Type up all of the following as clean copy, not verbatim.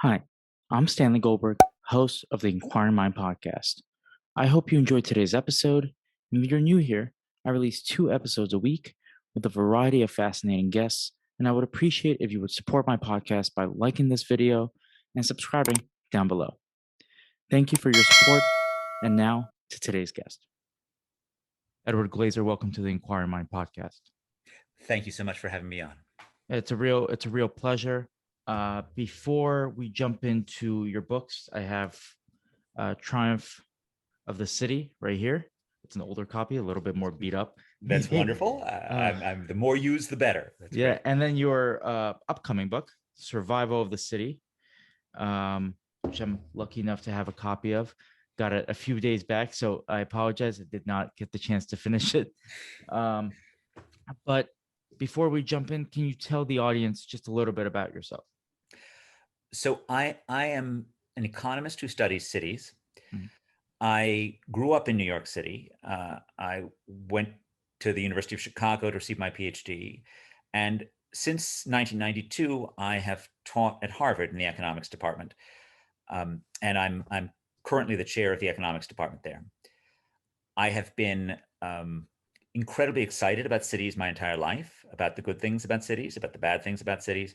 Hi, I'm Stanley Goldberg, host of the Inquiring Mind podcast. I hope you enjoyed today's episode. And if you're new here, I release 2 episodes a week with a variety of fascinating guests, and I would appreciate if you would support my podcast by liking this video and subscribing down below. Thank you for your support, and now to today's guest. Edward Glaeser, welcome to the Inquiring Mind podcast. Thank you so much for having me on. It's a real pleasure. Before we jump into your books, I have Triumph of the City right here. It's an older copy, a little bit more beat up. That's wonderful. Uh, I'm the more used, the better. That's yeah, great. and then your upcoming book, Survival of the City, which I'm lucky enough to have a copy of. Got it a few days back, so I apologize. I did not get the chance to finish it. But before we jump in, can you tell the audience just a little bit about yourself? So I am an economist who studies cities. Mhm. I grew up in New York City. I went to the University of Chicago to receive my PhD. And since 1992, I have taught at Harvard in the economics department. And I'm currently the chair of the economics department there. I have been incredibly excited about cities my entire life, about the good things about cities, about the bad things about cities.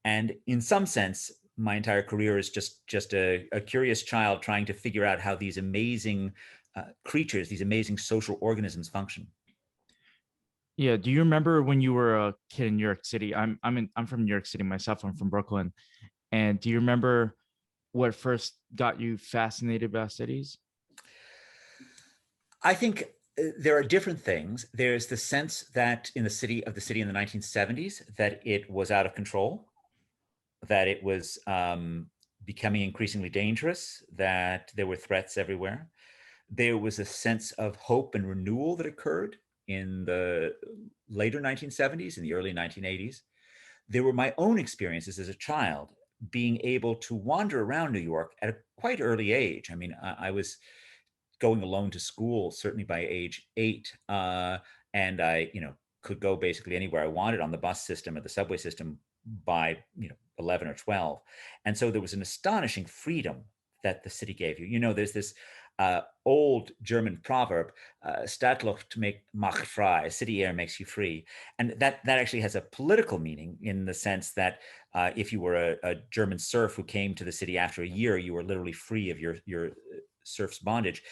And in some sense, my entire career is just a curious child trying to figure out how these amazing creatures, these amazing social organisms function. Yeah. Do you remember when you were a kid in New York City? I'm from New York City myself. I'm from Brooklyn. And do you remember what first got you fascinated about cities? I think there are different things. There's the sense that in the city in the 1970s, that it was out of control, that it was becoming increasingly dangerous, that there were threats everywhere. There was a sense of hope and renewal that occurred in the later 1970s, in the early 1980s. There were my own experiences as a child being able to wander around New York at a quite early age. I mean, I was going alone to school certainly by age 8, and I, could go basically anywhere I wanted on the bus system or the subway system by 11 or 12. And so there was an astonishing freedom that the city gave you. There's this old German proverb, Stadtluft macht frei, city air makes you free. And that actually has a political meaning in the sense that if you were a German serf who came to the city after a year, you were literally free of your serf's bondage.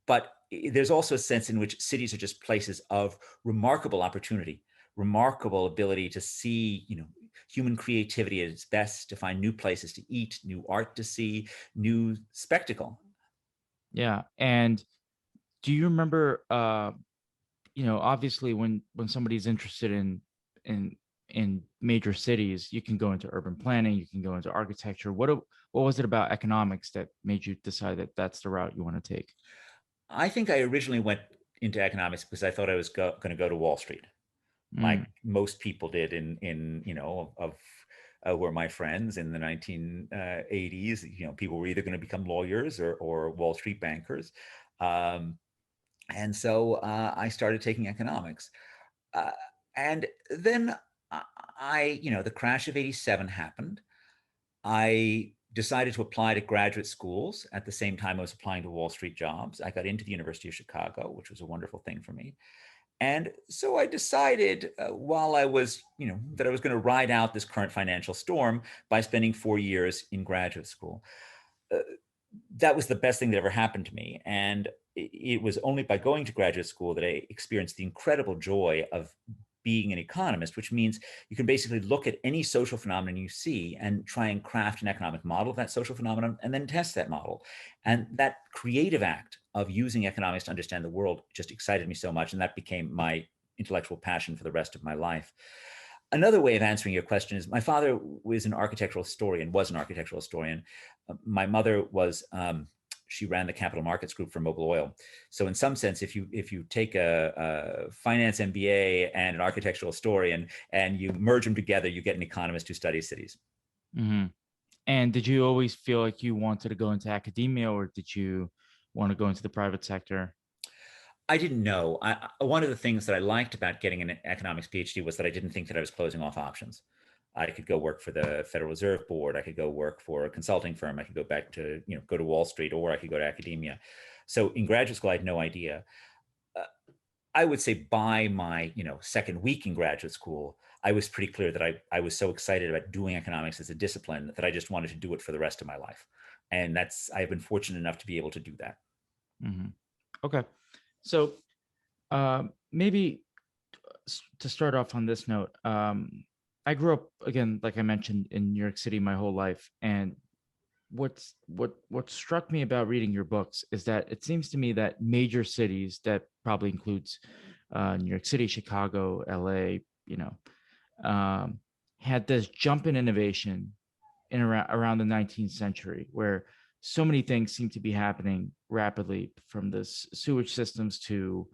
But there's also a sense in which cities are just places of remarkable opportunity, remarkable ability to see, human creativity at its best, to find new places to eat, new art to see, new spectacle. Yeah. And do you remember obviously when somebody's interested in in major cities, you can go into urban planning, you can go into architecture. What was it about economics that made you decide that that's the route you want to take? I think I originally went into economics because I thought I was going to go to Wall Street, like Mm, most people did in of were my friends in the 1980s. People were either going to become lawyers or Wall Street bankers. Um, and so I started taking economics. Uh, and then the crash of 87 happened. I decided to apply to graduate schools at the same time I was applying to Wall Street jobs. I got into the University of Chicago, which was a wonderful thing for me. And so I decided while I was, that I was going to ride out this current financial storm by spending 4 years in graduate school. Uh, that was the best thing that ever happened to me. And it was only by going to graduate school that I experienced the incredible joy of being an economist, which means you can basically look at any social phenomenon you see and try and craft an economic model of that social phenomenon and then test that model. And that creative act of using economics to understand the world just excited me so much. And that became my intellectual passion for the rest of my life. Another way of answering your question is my father was an architectural historian, My mother was, she ran the capital markets group for Mobil Oil. So in some sense, if you take a finance MBA and an architectural historian and you merge them together, you get an economist who studies cities. hmm And did you always feel like you wanted to go into academia, or did you want to go into the private sector? I didn't know. One of the things that I liked about getting an economics PhD was that I didn't think that I was closing off options. I could go work for the Federal Reserve Board. I could go work for a consulting firm. I could go back to, go to Wall Street, or I could go to academia. So in graduate school, I had no idea. Uh, I would say by my, second week in graduate school, I was pretty clear that I was so excited about doing economics as a discipline that I just wanted to do it for the rest of my life. And I've been fortunate enough to be able to do that. Mm-hmm. Okay. So maybe to start off on this note, I grew up, again, like I mentioned, in New York City my whole life. And what struck me about reading your books is that it seems to me that major cities, that probably includes New York City, Chicago, LA, had this jump in innovation in around the 19th century, where so many things seem to be happening rapidly, from the sewage systems to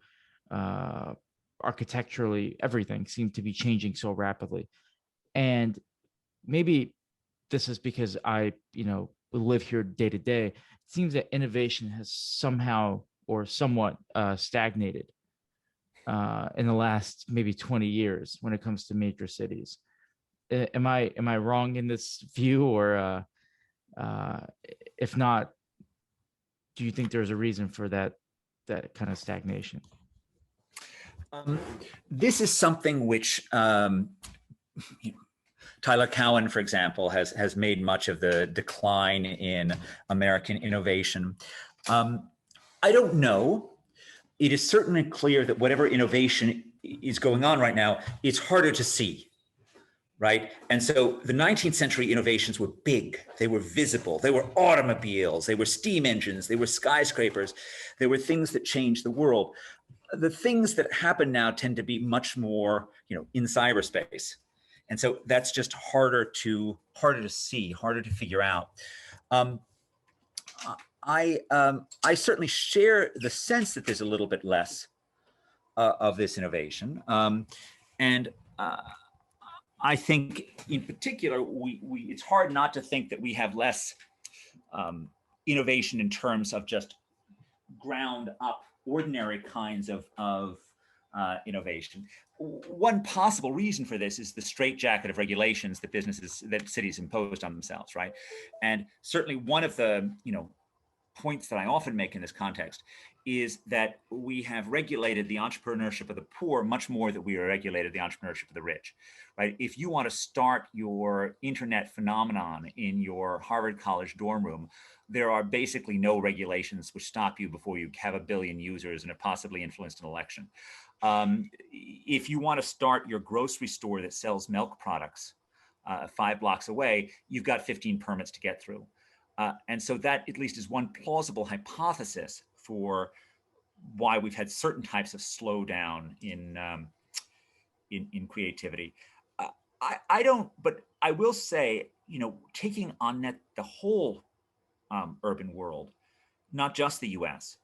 uh, architecturally, everything seemed to be changing so rapidly. And maybe this is because I, live here day to day. It seems that innovation has somehow or somewhat stagnated in the last maybe 20 years when it comes to major cities. Am I wrong in this view, or uh, if not, do you think there's a reason for that kind of stagnation? Um, this is something which Tyler Cowen, for example, has made much of the decline in American innovation. I don't know. It is certainly clear that whatever innovation is going on right now, it's harder to see, right? And so the 19th century innovations were big, they were visible, they were automobiles, they were steam engines, they were skyscrapers, they were things that changed the world. The things that happen now tend to be much more, in cyberspace. And so that's just harder to see, harder to figure out. I certainly share the sense that there's a little bit less of this innovation, and I think, in particular, it's hard not to think that we have less innovation in terms of just ground up, ordinary kinds of innovation. One possible reason for this is the straitjacket of regulations that cities imposed on themselves, right? And certainly one of the points that I often make in this context is that we have regulated the entrepreneurship of the poor much more than we have regulated the entrepreneurship of the rich, right? If you want to start your internet phenomenon in your Harvard College dorm room, there are basically no regulations which stop you before you have 1 billion users and have possibly influenced an election. If you want to start your grocery store that sells milk products 5 blocks away, you've got 15 permits to get through. And so that at least is one plausible hypothesis for why we've had certain types of slowdown in creativity. I don't, but I will say, taking on net the whole urban world, not just the U.S.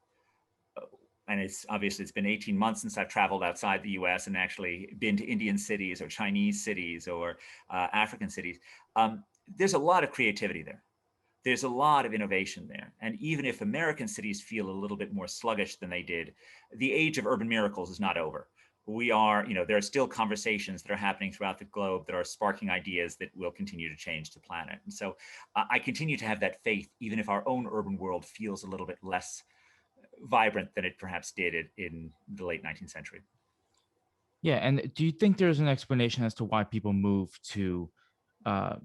And it's been 18 months since I've traveled outside the U.S. and actually been to Indian cities or Chinese cities or African cities. There's a lot of creativity there. There's a lot of innovation there. And even if American cities feel a little bit more sluggish than they did, the age of urban miracles is not over. There are still conversations that are happening throughout the globe that are sparking ideas that will continue to change the planet. And so I continue to have that faith, even if our own urban world feels a little bit less vibrant than it perhaps did in the late 19th century. Yeah. And do you think there's an explanation as to why people move to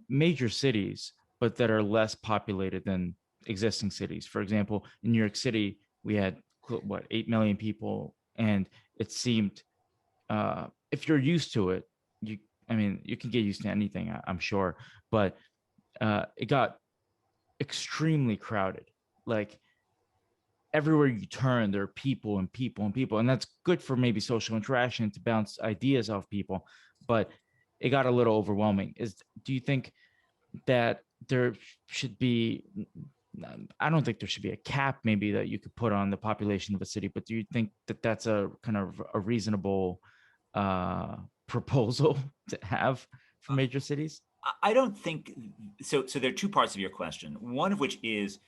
major cities, but that are less populated than existing cities? For example, in New York City, we had 8 million people, and it seemed, if you're used to it, you can get used to anything, I'm sure, but it got extremely crowded. Like, everywhere you turn, there are people and people and people, and that's good for maybe social interaction to bounce ideas off people, but it got a little overwhelming. Do you think that there should be, I don't think there should be a cap maybe that you could put on the population of a city, but do you think that that's a kind of a reasonable proposal to have for major cities? I don't think so. So there are two parts of your question. One of which is,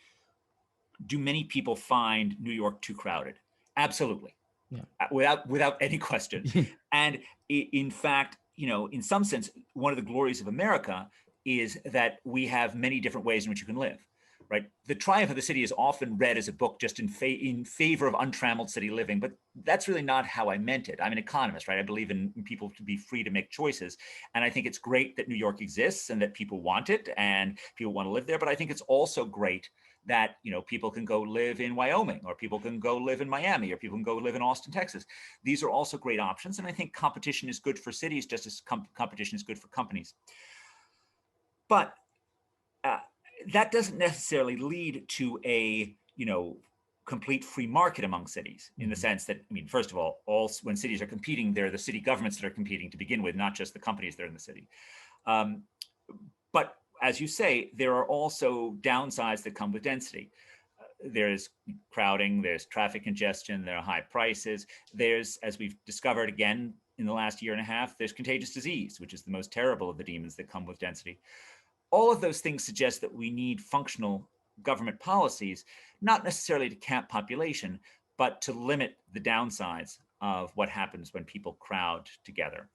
do many people find New York too crowded? Absolutely. Yeah. Without any question. And in fact, in some sense, one of the glories of America is that we have many different ways in which you can live. Right, The Triumph of the City is often read as a book just in favor of untrammeled city living, but that's really not how I meant it. I'm an economist, right? I believe in people to be free to make choices, and I think it's great that New York exists and that people want it and people want to live there. But I think it's also great that people can go live in Wyoming, or people can go live in Miami, or people can go live in Austin, Texas. These are also great options, and I think competition is good for cities just as competition is good for companies. But that doesn't necessarily lead to a complete free market among cities, in the sense that, first of all, when cities are competing, they're the city governments that are competing to begin with, not just the companies that are in the city. But as you say, there are also downsides that come with density. There's crowding, there's traffic congestion, there are high prices. There's, as we've discovered again in the last year and a half, there's contagious disease, which is the most terrible of the demons that come with density. All of those things suggest that we need functional government policies, not necessarily to cap population, but to limit the downsides of what happens when people crowd together.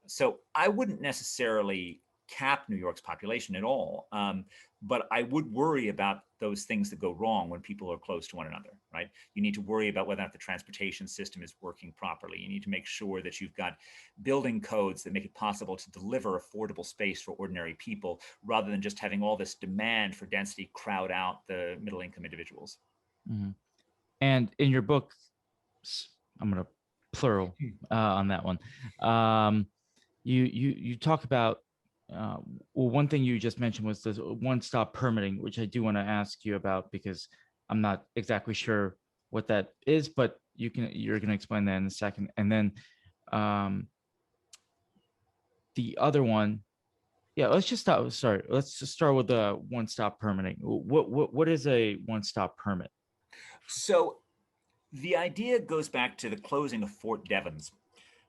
So I wouldn't necessarily cap New York's population at all, but I would worry about those things that go wrong when people are close to one another, right? You need to worry about whether or not the transportation system is working properly. You need to make sure that you've got building codes that make it possible to deliver affordable space for ordinary people, rather than just having all this demand for density crowd out the middle-income individuals. Mm-hmm. And in your book, I'm going to plural on that one. You talk about well, one thing you just mentioned was the one-stop permitting, which I do want to ask you about, because I'm not exactly sure what that is, but you're going to explain that in a second. And then the other one, yeah, let's just start with the one-stop permitting. What is a one-stop permit? So the idea goes back to the closing of Fort Devens,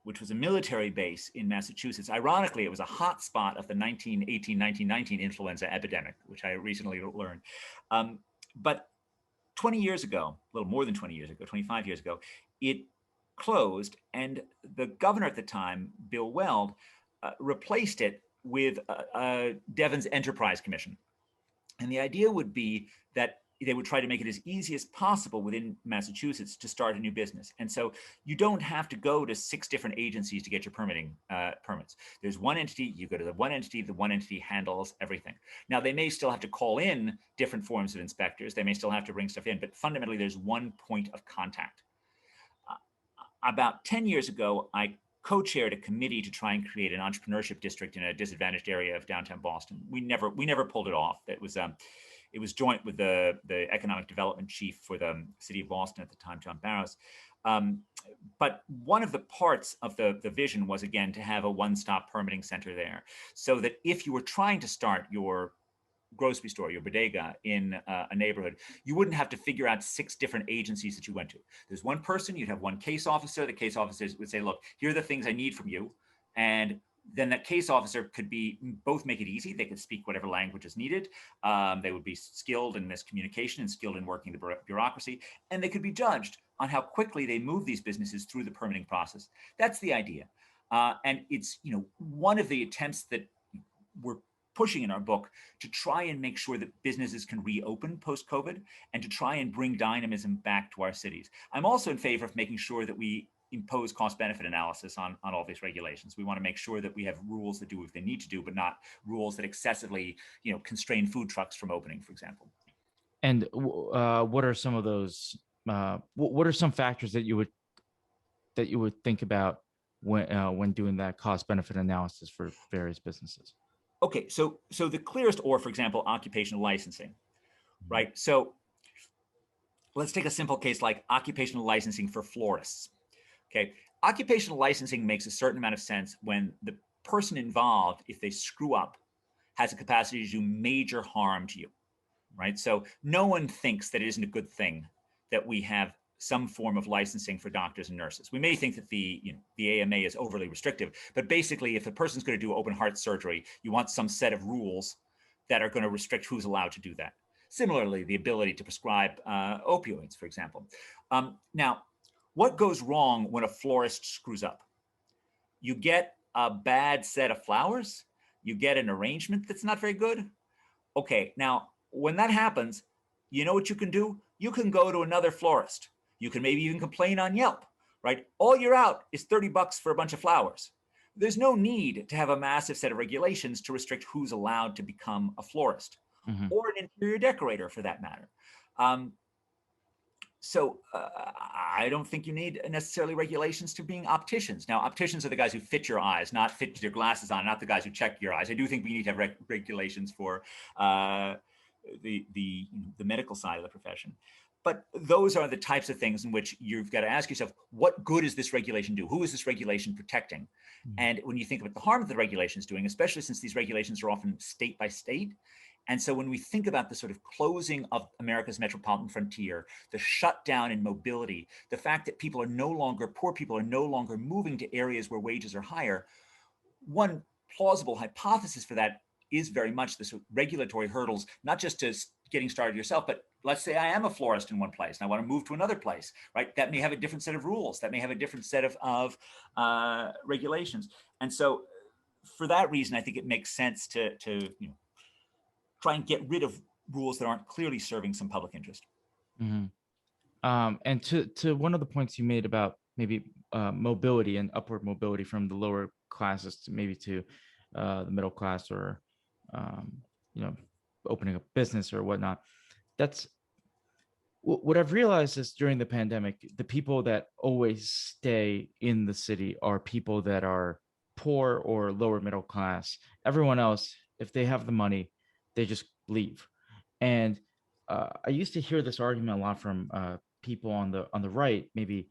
which was a military base in Massachusetts. Ironically, it was a hot spot of the 1918-1919 influenza epidemic, which I recently learned. But 20 years ago, a little more than 20 years ago, 25 years ago, it closed, and the governor at the time, Bill Weld, replaced it with a Devens Enterprise Commission. And the idea would be that they would try to make it as easy as possible within Massachusetts to start a new business. And so you don't have to go to 6 different agencies to get your permitting permits. There's one entity, you go to the one entity handles everything. Now, they may still have to call in different forms of inspectors. They may still have to bring stuff in, but fundamentally, there's one point of contact. About 10 years ago, I co-chaired a committee to try and create an entrepreneurship district in a disadvantaged area of downtown Boston. We never pulled it off. It was joint with the economic development chief for the city of Boston at the time, John Barrows. But one of the parts of the vision was, again, to have a one-stop permitting center there, so that if you were trying to start your grocery store, your bodega in a neighborhood, you wouldn't have to figure out 6 different agencies that you went to. There's one person, you'd have one case officer. The case officer would say, look, here are the things I need from you. And then that case officer could both make it easy. They could speak whatever language is needed. They would be skilled in this communication and skilled in working the bureaucracy. And they could be judged on how quickly they move these businesses through the permitting process. That's the idea. And it's one of the attempts that we're pushing in our book to try and make sure that businesses can reopen post-COVID, and to try and bring dynamism back to our cities. I'm also in favor of making sure that we impose cost-benefit analysis on all these regulations. We want to make sure that we have rules that do what they need to do, but not rules that excessively, constrain food trucks from opening, for example. And what are some of those? What are some factors that you would think about when doing that cost-benefit analysis for various businesses? Okay, so the clearest, or for example, occupational licensing, right? So let's take a simple case like occupational licensing for florists. Okay, occupational licensing makes a certain amount of sense when the person involved, if they screw up, has a capacity to do major harm to you, right? So no one thinks that it isn't a good thing that we have some form of licensing for doctors and nurses. We may think that the AMA is overly restrictive, but basically, if a person's going to do open heart surgery, you want some set of rules that are going to restrict who's allowed to do that. Similarly, the ability to prescribe opioids, for example. Now, what goes wrong when a florist screws up? You get a bad set of flowers. You get an arrangement that's not very good. Okay, now when that happens, you know what you can do? You can go to another florist. You can maybe even complain on Yelp, right? All you're out is $30 for a bunch of flowers. There's no need to have a massive set of regulations to restrict who's allowed to become a florist Hmm. or an interior decorator for that matter. Um, so I don't think you need necessarily regulations to being opticians. Now, opticians are the guys who fit your eyes, not fit your glasses on, not the guys who check your eyes. I do think we need to have regulations for uh, the medical side of the profession. But those are the types of things in which you've got to ask yourself, what good does this regulation do? Who is this regulation protecting? And when you think about the harm that the regulation is doing, especially since these regulations are often state by state, and so when we think about the sort of closing of America's metropolitan frontier, the shutdown in mobility, the fact that poor people are no longer moving to areas where wages are higher, one plausible hypothesis for that is very much the sort of regulatory hurdles, not just to getting started yourself, but let's say I am a florist in one place and I want to move to another place, right? That may have a different set of rules. That may have a different set of regulations. And so for that reason, I think it makes sense to try and get rid of rules that aren't clearly serving some public interest. Hmm. And to one of the points you made about maybe mobility and upward mobility from the lower classes to maybe to the middle class, or um, you know, opening a business or whatnot. That's what I've realized is during the pandemic, the people that always stay in the city are people that are poor or lower middle class. Everyone else, if they have the money, they just leave. And I used to hear this argument a lot from people on the right, maybe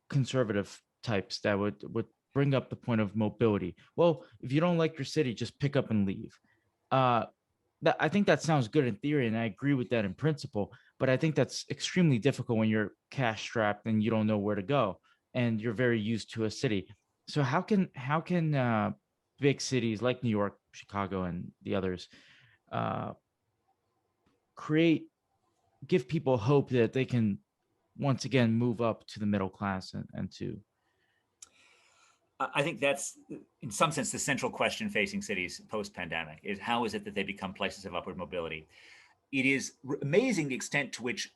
conservative types that would bring up the point of mobility. Well, if you don't like your city, just pick up and leave. Uh, that I think that sounds good in theory, and I agree with that in principle. But I think that's extremely difficult when you're cash strapped and you don't know where to go, and you're very used to a city. So how can big cities like New York, Chicago, and the others uh, create give people hope that they can once again move up to the middle class and to I think that's, in some sense, the central question facing cities post-pandemic is how is it that they become places of upward mobility? It is amazing the extent to which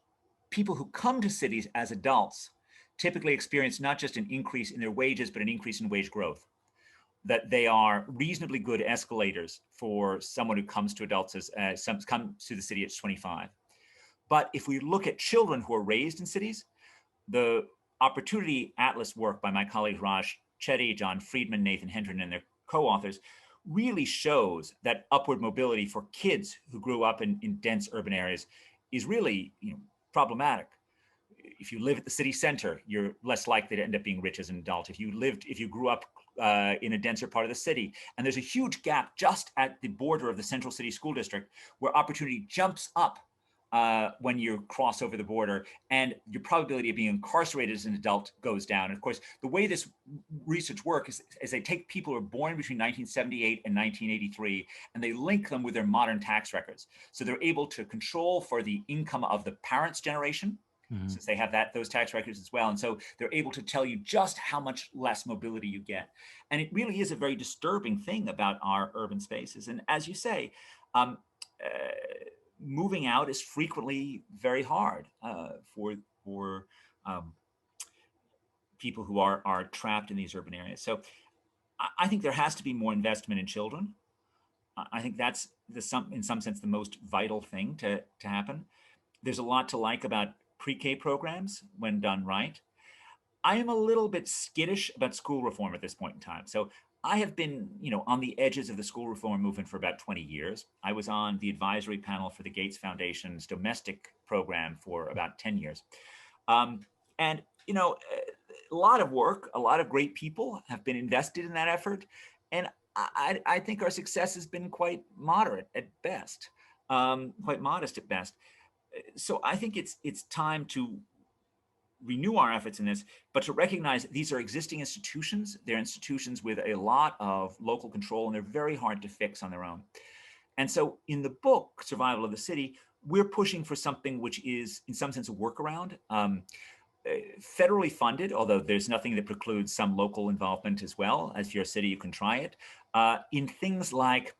people who come to cities as adults typically experience not just an increase in their wages, but an increase in wage growth. That they are reasonably good escalators for someone who comes to adults comes to the city at 25. But if we look at children who are raised in cities, the Opportunity Atlas work by my colleagues Raj Chetty, John Friedman, Nathan Hendren, and their co-authors really shows that upward mobility for kids who grew up in dense urban areas is really problematic. If you live at the city center, you're less likely to end up being rich as an adult. If you grew up in a denser part of the city, and there's a huge gap just at the border of the central city school district where opportunity jumps up when you cross over the border, and your probability of being incarcerated as an adult goes down. And of course, the way this research works is they take people who are born between 1978 and 1983, and they link them with their modern tax records. So they're able to control for the income of the parents' generation, Mhm. since they have those tax records as well. And so they're able to tell you just how much less mobility you get. And it really is a very disturbing thing about our urban spaces. And as you say, um, uh, moving out is frequently very hard for um, people who are trapped in these urban areas. So I think there has to be more investment in children. I think that's in some sense the most vital thing to happen. There's a lot to like about pre-K programs when done right. I am a little bit skittish about school reform at this point in time. So I have been, on the edges of the school reform movement for about 20 years. I was on the advisory panel for the Gates Foundation's domestic program for about 10 years. Um, and, a lot of work, a lot of great people have been invested in that effort. And I think our success has been quite moderate at best, quite modest at best. So I think it's time to renew our efforts in this, but to recognize these are existing institutions. They're institutions with a lot of local control, and they're very hard to fix on their own. And so in the book, Survival of the City, we're pushing for something which is, in some sense, a workaround. federally funded, although there's nothing that precludes some local involvement as well. As your city, you can try it in things like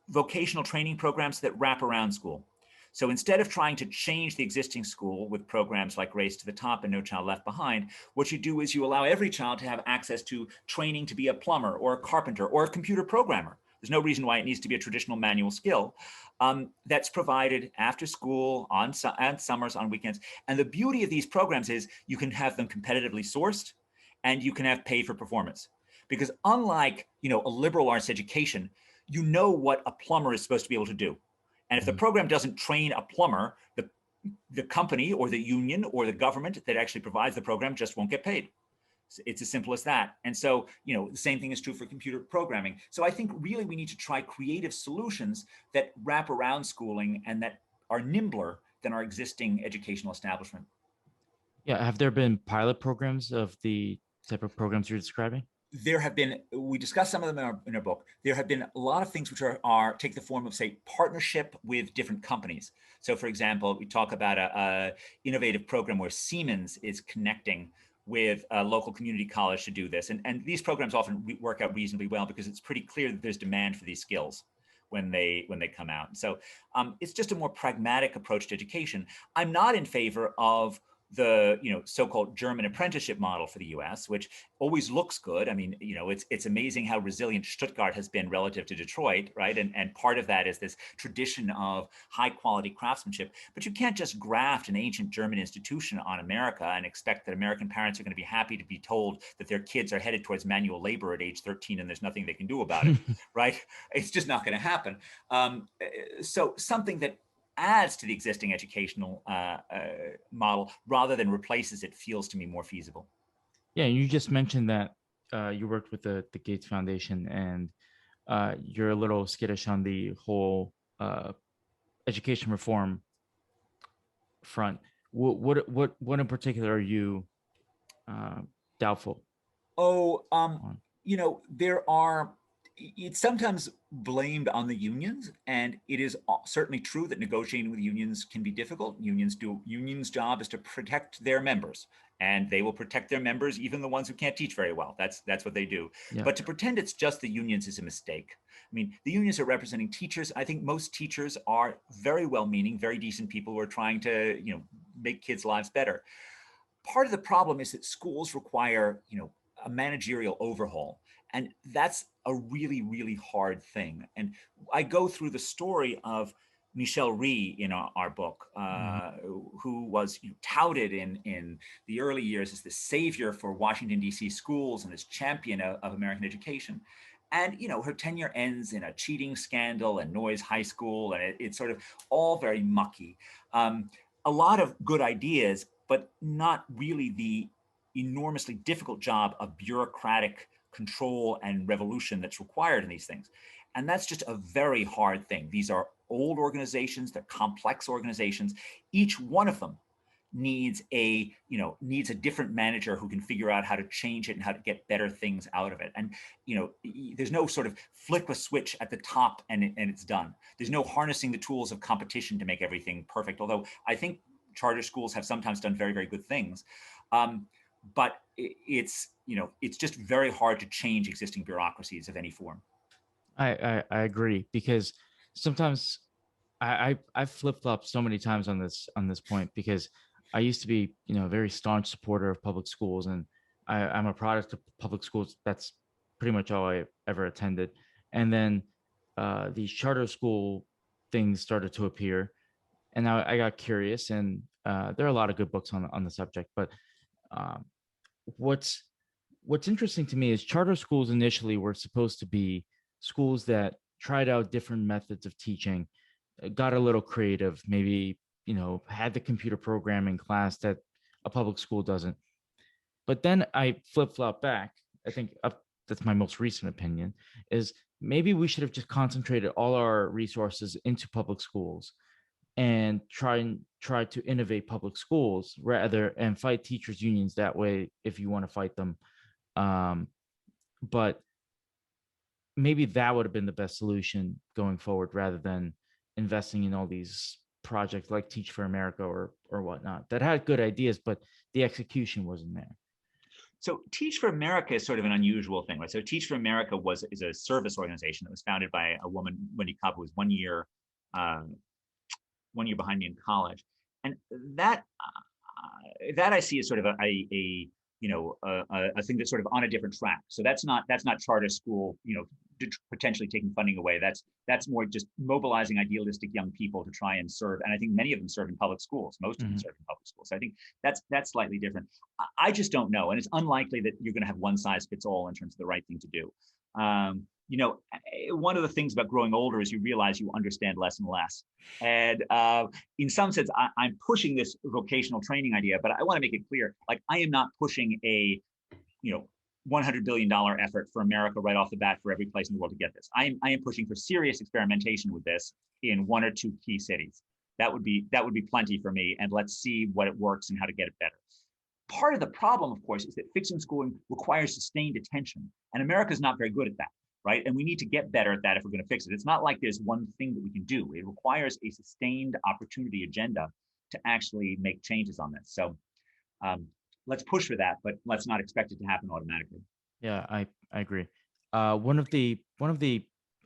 vocational training programs that wrap around school. So instead of trying to change the existing school with programs like Race to the Top and No Child Left Behind, what you do is you allow every child to have access to training to be a plumber or a carpenter or a computer programmer. There's no reason why it needs to be a traditional manual skill. That's provided after school, on summers, on weekends. And the beauty of these programs is you can have them competitively sourced and you can have paid for performance. Because unlike, a liberal arts education, you know what a plumber is supposed to be able to do. And if the Mhm. program doesn't train a plumber, the company or the union or the government that actually provides the program just won't get paid. It's as simple as that. And so, the same thing is true for computer programming. So I think really we need to try creative solutions that wrap around schooling and that are nimbler than our existing educational establishment. Yeah, have there been pilot programs of the type of programs you're describing? There have been, we discussed some of them in our book. There have been a lot of things which take the form of, say, partnership with different companies. So for example, we talk about a innovative program where Siemens is connecting with a local community college to do this. And these programs often work out reasonably well because it's pretty clear that there's demand for these skills when they come out. So it's just a more pragmatic approach to education. I'm not in favor of the so-called German apprenticeship model for the U.S., which always looks good. I mean, it's amazing how resilient Stuttgart has been relative to Detroit, right? And part of that is this tradition of high quality craftsmanship. But you can't just graft an ancient German institution on America and expect that American parents are going to be happy to be told that their kids are headed towards manual labor at age 13 and there's nothing they can do about it, right? It's just not going to happen. So something that adds to the existing educational model rather than replaces it feels to me more feasible. Yeah, you just mentioned that you worked with the Gates Foundation, and you're a little skittish on the whole education reform front. What in particular are you uh, doubtful Oh, on? there are, it's sometimes blamed on the unions, and it is certainly true that negotiating with unions can be difficult. Unions' job is to protect their members, and they will protect their members, even the ones who can't teach very well. That's what they do. Yeah. But to pretend it's just the unions is a mistake. I mean, the unions are representing teachers. I think most teachers are very well-meaning, very decent people who are trying to, make kids' lives better. Part of the problem is that schools require, a managerial overhaul. And that's a really, really hard thing. And I go through the story of Michel Rhee in our book, Mhm. who was touted in the early years as the savior for Washington, D.C. schools and this champion of American education. And her tenure ends in a cheating scandal and Noyes High School, and it's sort of all very mucky. A lot of good ideas, but not really the enormously difficult job of bureaucratic control and revolution that's required in these things. And that's just a very hard thing. These are old organizations, they're complex organizations. Each one of them needs a different manager who can figure out how to change it and how to get better things out of it. And there's no sort of flip a switch at the top and it's done. There's no harnessing the tools of competition to make everything perfect, although I think charter schools have sometimes done very, very good things. But it's just very hard to change existing bureaucracies of any form. I agree, because sometimes I've flip flopped so many times on this point, because I used to be a very staunch supporter of public schools, and I'm a product of public schools. That's pretty much all I ever attended. And then these charter school things started to appear, and I got curious, and there are a lot of good books on the subject. But um, what's what's interesting to me is charter schools initially were supposed to be schools that tried out different methods of teaching, got a little creative, maybe had the computer programming class that a public school doesn't. But then I flip flop back. I think that's my most recent opinion, is maybe we should have just concentrated all our resources into public schools and try to innovate public schools rather, and fight teachers unions that way if you want to fight them. um, but maybe that would have been the best solution going forward, rather than investing in all these project like Teach for America or whatnot that had good ideas, but the execution wasn't there. So Teach for America is sort of an unusual thing, right? So Teach for America is a service organization that was founded by a woman, Wendy Cobb, who was 1 year behind me in college, and that I see as sort of a thing that's sort of on a different track. So that's not charter school, potentially taking funding away. That's more just mobilizing idealistic young people to try and serve. And I think many of them serve in public schools. Most of them serve in public schools. So I think that's slightly different. I just don't know, and it's unlikely that you're going to have one size fits all in terms of the right thing to do. One of the things about growing older is you realize you understand less and less. And in some sense, I'm pushing this vocational training idea, but I want to make it clear, like I am not pushing a, $100 billion effort for America right off the bat for every place in the world to get this. I am pushing for serious experimentation with this in one or two key cities. That would be plenty for me. And let's see what it works and how to get it better. Part of the problem, of course, is that fixing schooling requires sustained attention. And America is not very good at that. Right? And we need to get better at that if we're going to fix it. It's not like there's one thing that we can do. It requires a sustained opportunity agenda to actually make changes on this. So let's push for that, but let's not expect it to happen automatically. Yeah, I agree. One of the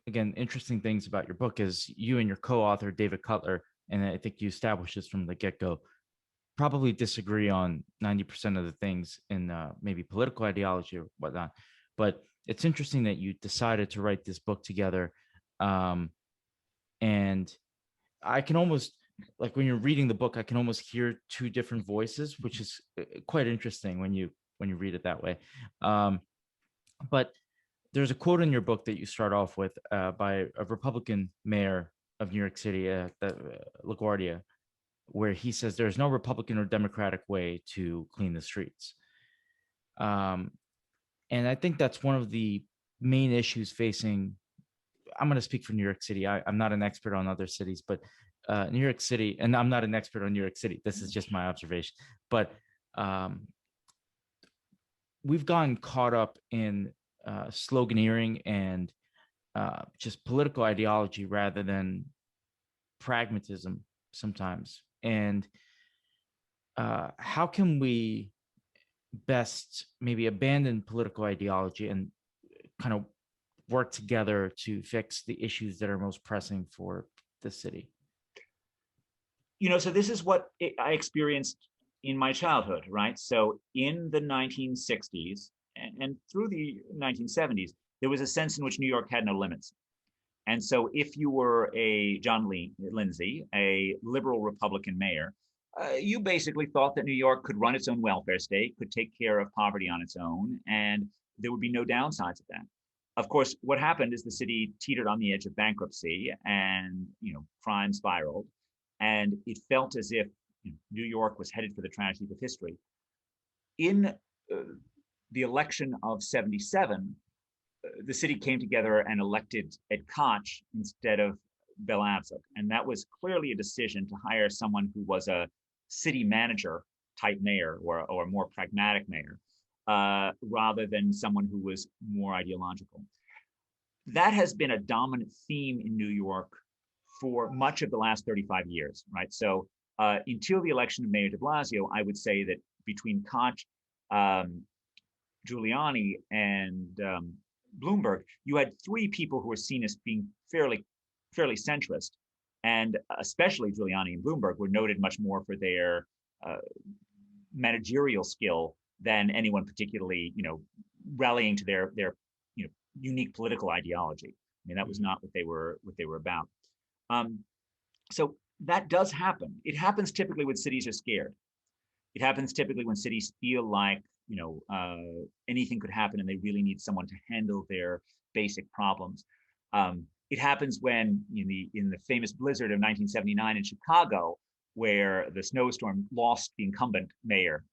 again interesting things about your book is you and your co-author David Cutler, and I think you established this from the get-go, probably disagree on 90% of the things in maybe political ideology or whatnot. But it's interesting that you decided to write this book together. And I can almost, like when you're reading the book, I can almost hear two different voices, which is quite interesting when you read it that way. But there's a quote in your book that you start off with by a Republican mayor of New York City, LaGuardia, where he says there's no Republican or Democratic way to clean the streets. And I think that's one of the main issues facing. I'm going to speak for New York City. I'm not an expert on other cities, but New York City, and I'm not an expert on New York City. This is just my observation. But we've gotten caught up in sloganeering and just political ideology rather than pragmatism sometimes. And how can we best maybe abandon political ideology and kind of work together to fix the issues that are most pressing for the city? So this is what I experienced in my childhood, right? So in the 1960s and through the 1970s, there was a sense in which New York had no limits. And so if you were a John Lindsay, a liberal Republican mayor, you basically thought that New York could run its own welfare state, could take care of poverty on its own, and there would be no downsides of that. Of course, what happened is the city teetered on the edge of bankruptcy, and crime spiraled, and it felt as if New York was headed for the trash heap of history. In the election of '77, the city came together and elected Ed Koch instead of Bel Abzug, and that was clearly a decision to hire someone who was a city manager type mayor or a more pragmatic mayor, rather than someone who was more ideological. That has been a dominant theme in New York for much of the last 35 years, right? So until the election of Mayor de Blasio, I would say that between Koch, Giuliani, and Bloomberg, you had three people who were seen as being fairly centrist, and especially Giuliani and Bloomberg were noted much more for their managerial skill than anyone particularly, rallying to their unique political ideology. I mean, that was not what they were about. So that does happen. It happens typically when cities are scared. It happens typically when cities feel like anything could happen and they really need someone to handle their basic problems. It happens when in the famous blizzard of 1979 in Chicago, where the snowstorm lost the incumbent mayor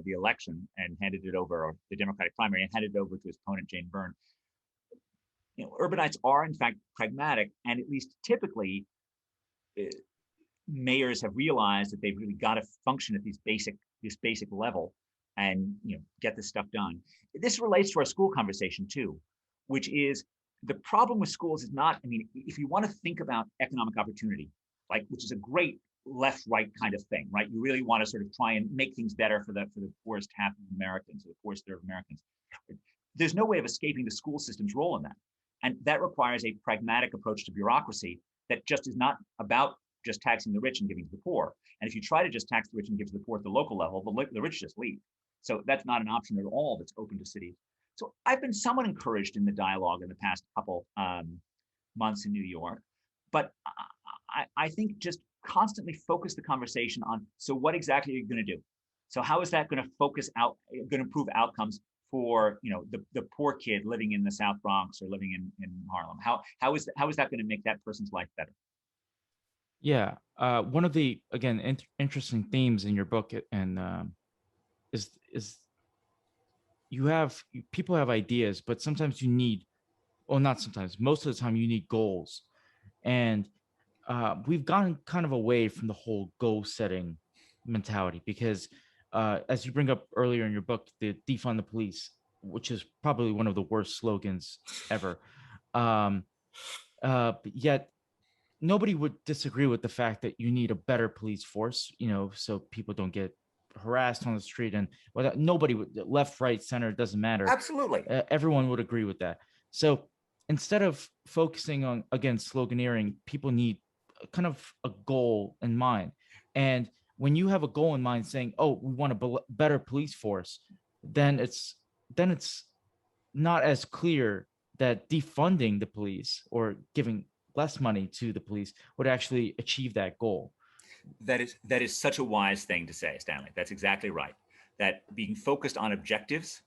the election and handed it over, or the Democratic primary, and handed it over to his opponent, Jane Byrne. Urbanites are in fact pragmatic, and at least typically mayors have realized that they've really got to function at this basic level and get this stuff done. This relates to our school conversation too, which is the problem with schools is not, if you want to think about economic opportunity, which is a great left-right kind of thing, right? You really want to sort of try and make things better for the poorest half of Americans, or the poorest third of Americans. There's no way of escaping the school system's role in that. And that requires a pragmatic approach to bureaucracy that just is not about just taxing the rich and giving to the poor. And if you try to just tax the rich and give to the poor at the local level, the rich just leave. So that's not an option at all that's open to cities. So I've been somewhat encouraged in the dialogue in the past couple months in New York, but I think just constantly focus the conversation on, so what exactly are you going to do? So how is that going to going to improve outcomes for the poor kid living in the South Bronx or living in Harlem? How is that going to make that person's life better? Yeah. One of the, again, interesting themes in your book, and is people have ideas, but sometimes you need, well, not sometimes, most of the time you need goals. And we've gone kind of away from the whole goal setting mentality because, as you bring up earlier in your book, the defund the police, which is probably one of the worst slogans ever. Um, but yet nobody would disagree with the fact that you need a better police force, so people don't get harassed on the street. And nobody would, left, right, center, it doesn't matter. Absolutely. Everyone would agree with that. So instead of focusing on, again, sloganeering, people need kind of a goal in mind. And when you have a goal in mind saying, oh, we want a better police force, then it's not as clear that defunding the police or giving less money to the police would actually achieve that goal. That is such a wise thing to say, Stanley. That's exactly right. That being focused on objectives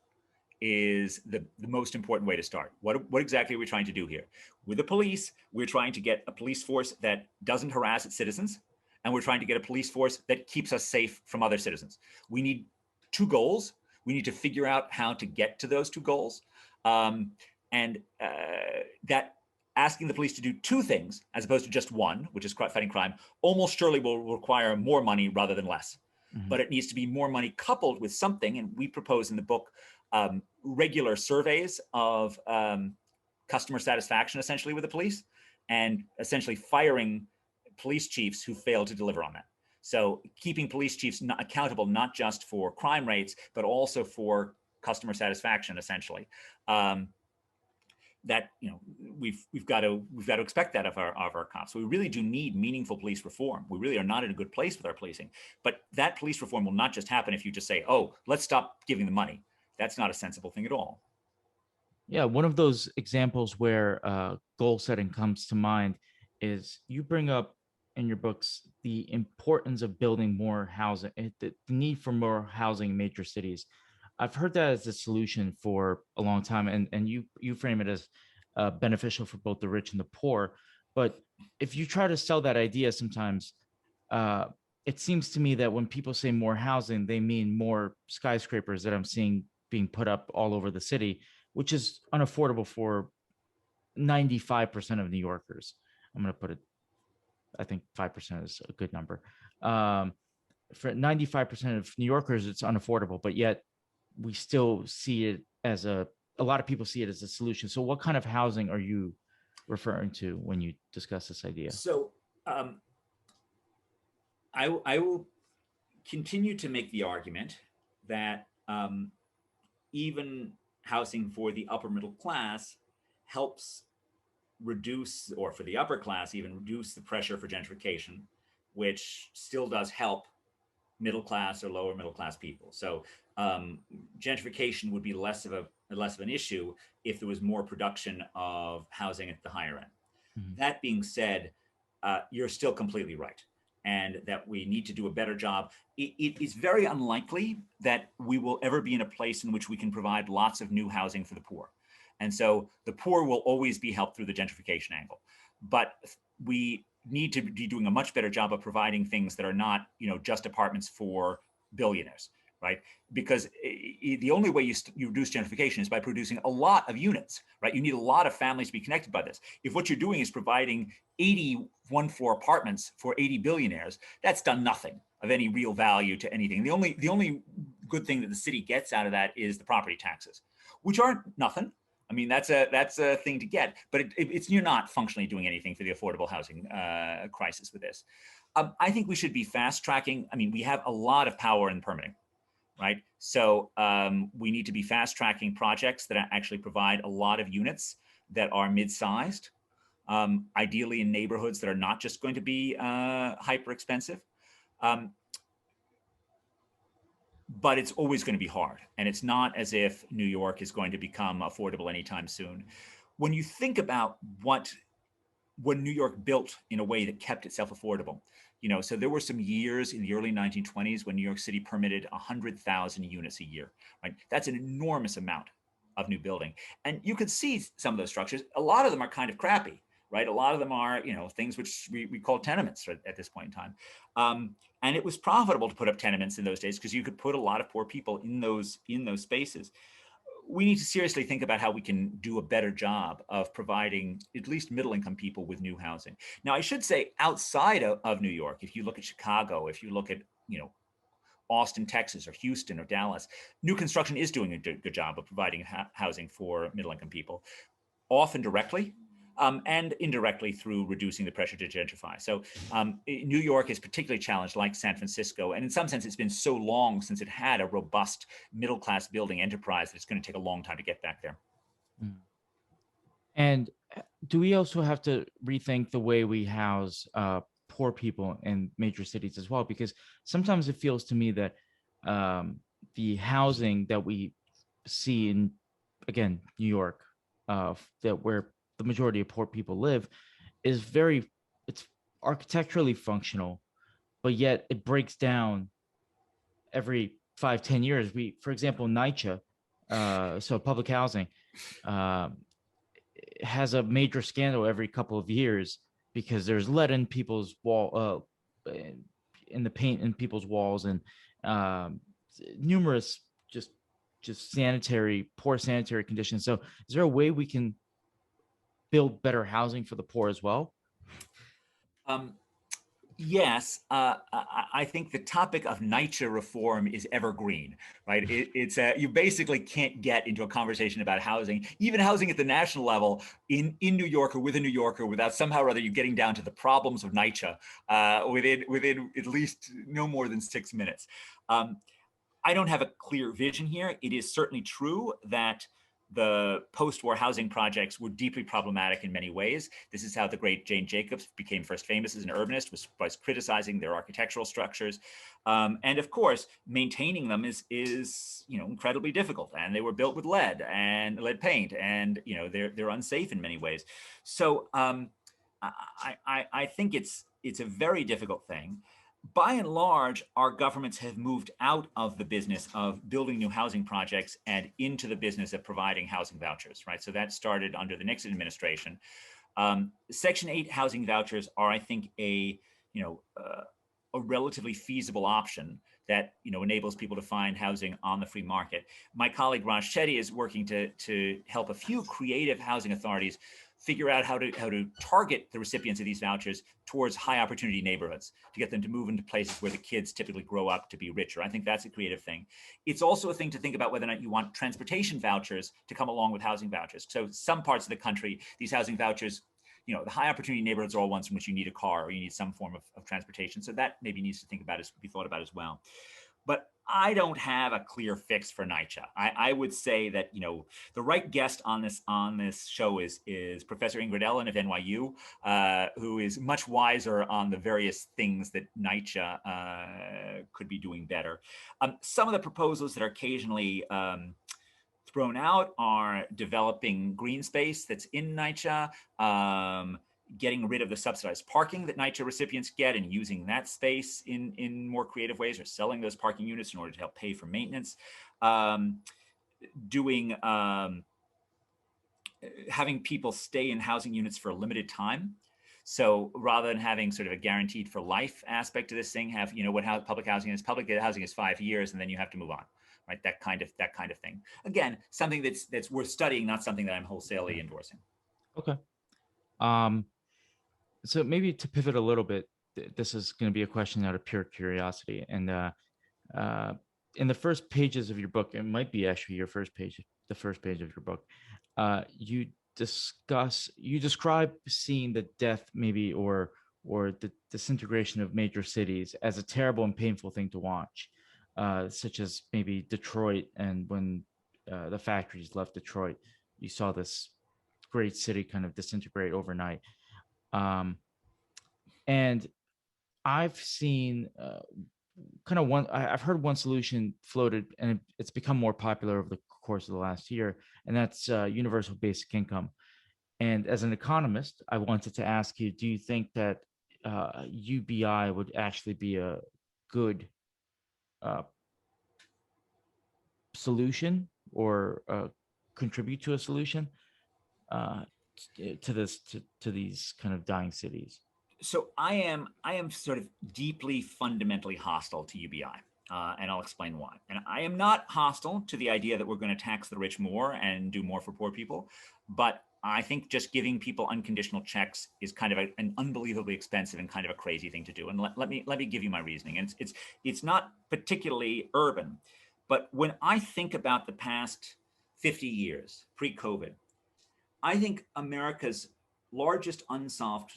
is the most important way to start. What exactly are we trying to do here? With the police, we're trying to get a police force that doesn't harass its citizens, and we're trying to get a police force that keeps us safe from other citizens. We need two goals. We need to figure out how to get to those two goals. And that asking the police to do two things as opposed to just one, which is fighting crime, almost surely will require more money rather than less. Mm-hmm. But it needs to be more money coupled with something, and we propose in the book regular surveys of customer satisfaction, essentially, with the police, and essentially firing police chiefs who fail to deliver on that. So keeping police chiefs accountable, not just for crime rates, but also for customer satisfaction, essentially. That we've got to expect that of our cops. So we really do need meaningful police reform. We really are not in a good place with our policing. But that police reform will not just happen if you just say, "Oh, let's stop giving them money." That's not a sensible thing at all. Yeah, one of those examples where goal setting comes to mind is you bring up in your books the importance of building more housing, the need for more housing in major cities. I've heard that as a solution for a long time, and you frame it as beneficial for both the rich and the poor. But if you try to sell that idea, sometimes it seems to me that when people say more housing, they mean more skyscrapers that I'm seeing being put up all over the city, which is unaffordable for 95% of New Yorkers. I'm going to put it, I think 5% is a good number. For 95% of New Yorkers, it's unaffordable, but yet we still see it as a lot of people see it as a solution. So what kind of housing are you referring to when you discuss this idea? So I will continue to make the argument that even housing for the upper middle class helps reduce, or for the upper class, even reduce the pressure for gentrification, which still does help middle class or lower middle class people. So gentrification would be less of an issue if there was more production of housing at the higher end. Mm-hmm. That being said, you're still completely right, and that we need to do a better job. It is very unlikely that we will ever be in a place in which we can provide lots of new housing for the poor. And so the poor will always be helped through the gentrification angle. But we need to be doing a much better job of providing things that are not, just apartments for billionaires, right? Because the only way you reduce gentrification is by producing a lot of units, right? You need a lot of families to be connected by this. If what you're doing is providing 80 one-floor apartments for 80 billionaires, that's done nothing of any real value to anything. The only good thing that the city gets out of that is the property taxes, which aren't nothing. I mean, that's a thing to get, but you're not functionally doing anything for the affordable housing crisis with this. I think we should be fast tracking. I mean, we have a lot of power in permitting, right? So we need to be fast tracking projects that actually provide a lot of units that are mid-sized, ideally in neighborhoods that are not just going to be hyper expensive. But it's always going to be hard. And it's not as if New York is going to become affordable anytime soon. When you think about when New York built in a way that kept itself affordable, so there were some years in the early 1920s when New York City permitted 100,000 units a year, right? That's an enormous amount of new building. And you can see some of those structures. A lot of them are kind of crappy, right? A lot of them are, things which we call tenements at this point in time. And it was profitable to put up tenements in those days because you could put a lot of poor people in those spaces. We need to seriously think about how we can do a better job of providing at least middle-income people with new housing. Now, I should say outside of New York, if you look at Chicago, if you look at, Austin, Texas, or Houston, or Dallas, new construction is doing a good job of providing housing for middle-income people, often directly, and indirectly through reducing the pressure to gentrify. So New York is particularly challenged, like San Francisco. And in some sense, it's been so long since it had a robust middle-class building enterprise that it's going to take a long time to get back there. And do we also have to rethink the way we house poor people in major cities as well? Because sometimes it feels to me that the housing that we see in, again, New York, that where the majority of poor people live, is it's architecturally functional, but yet it breaks down every 5-10 years. For example, NYCHA, so public housing, has a major scandal every couple of years because there's lead in people's in the paint in people's walls, and numerous just poor sanitary conditions. So is there a way we can build better housing for the poor as well? Yes, I think the topic of NYCHA reform is evergreen, right? You basically can't get into a conversation about housing, even housing at the national level, in New York or with a New Yorker, without somehow or other you getting down to the problems of NYCHA within at least no more than 6 minutes. I don't have a clear vision here. It is certainly true that the post-war housing projects were deeply problematic in many ways. This is how the great Jane Jacobs became first famous as an urbanist, was criticizing their architectural structures. And of course, maintaining them is incredibly difficult. And they were built with lead paint, and they're unsafe in many ways. So I think it's a very difficult thing. By and large, our governments have moved out of the business of building new housing projects and into the business of providing housing vouchers, right? So that started under the Nixon administration. Section 8 housing vouchers are, I think, a relatively feasible option that enables people to find housing on the free market. My colleague Raj Chetty is working to help a few creative housing authorities figure out how to target the recipients of these vouchers towards high opportunity neighborhoods to get them to move into places where the kids typically grow up to be richer. I think that's a creative thing. It's also a thing to think about whether or not you want transportation vouchers to come along with housing vouchers. So some parts of the country, these housing vouchers, the high opportunity neighborhoods are all ones in which you need a car or you need some form of transportation. So that maybe needs to be thought about as well. But I don't have a clear fix for NYCHA. I would say that the right guest on this show is Professor Ingrid Ellen of NYU, who is much wiser on the various things that NYCHA could be doing better. Some of the proposals that are occasionally thrown out are developing green space that's in NYCHA, getting rid of the subsidized parking that NYCHA recipients get and using that space in more creative ways, or selling those parking units in order to help pay for maintenance, having people stay in housing units for a limited time. So rather than having sort of a guaranteed for life aspect to this thing, have what public housing is. Public housing is 5 years and then you have to move on. Right, that kind of thing. Again, something that's worth studying, not something that I'm wholesalely endorsing. Okay. So maybe to pivot a little bit, this is going to be a question out of pure curiosity. And in the first pages of your book, it might be actually the first page of your book, you describe seeing the death maybe or or the disintegration of major cities as a terrible and painful thing to watch, such as maybe Detroit. And when the factories left Detroit, you saw this great city kind of disintegrate overnight. Um, and I've seen kind of I've heard one solution floated, and it's become more popular over the course of the last year, and that's universal basic income. And as an economist, I wanted to ask you, do you think that UBI would actually be a good uh, solution, or contribute to a solution uh, to these kind of dying cities? So I am sort of deeply fundamentally hostile to UBI. And I'll explain why. And I am not hostile to the idea that we're going to tax the rich more and do more for poor people, but I think just giving people unconditional checks is kind of an unbelievably expensive and kind of a crazy thing to do. And let me give you my reasoning. And it's not particularly urban, but when I think about the past 50 years pre-COVID, I think America's largest unsolved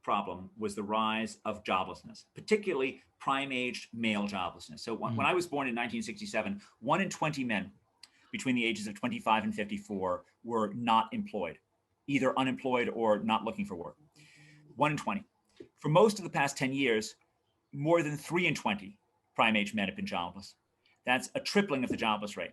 problem was the rise of joblessness, particularly prime-aged male joblessness. So when I was born in 1967, 1 in 20 men between the ages of 25 and 54 were not employed, either unemployed or not looking for work. 1 in 20. For most of the past 10 years, more than 3 in 20 prime-aged men have been jobless. That's a tripling of the jobless rate.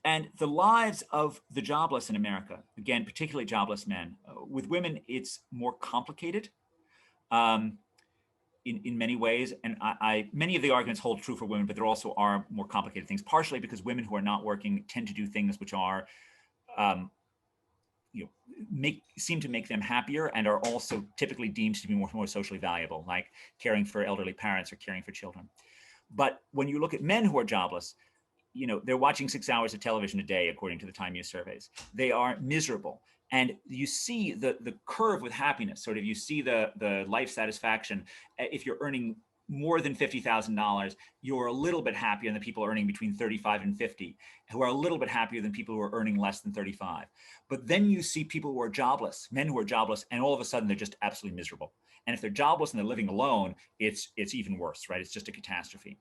And the lives of the jobless in America, again, particularly jobless men, with women, it's more complicated in many ways. And many of the arguments hold true for women, but there also are more complicated things, partially because women who are not working tend to do things which are, seem to make them happier and are also typically deemed to be more socially valuable, like caring for elderly parents or caring for children. But when you look at men who are jobless, they're watching 6 hours of television a day, according to the Time Use surveys. They are miserable. And you see the curve with happiness, sort of, you see the life satisfaction. If you're earning more than $50,000, you're a little bit happier than the people earning between 35 and 50, who are a little bit happier than people who are earning less than 35. But then you see people who are jobless, men who are jobless, and all of a sudden they're just absolutely miserable. And if they're jobless and they're living alone, it's even worse, right? It's just a catastrophe.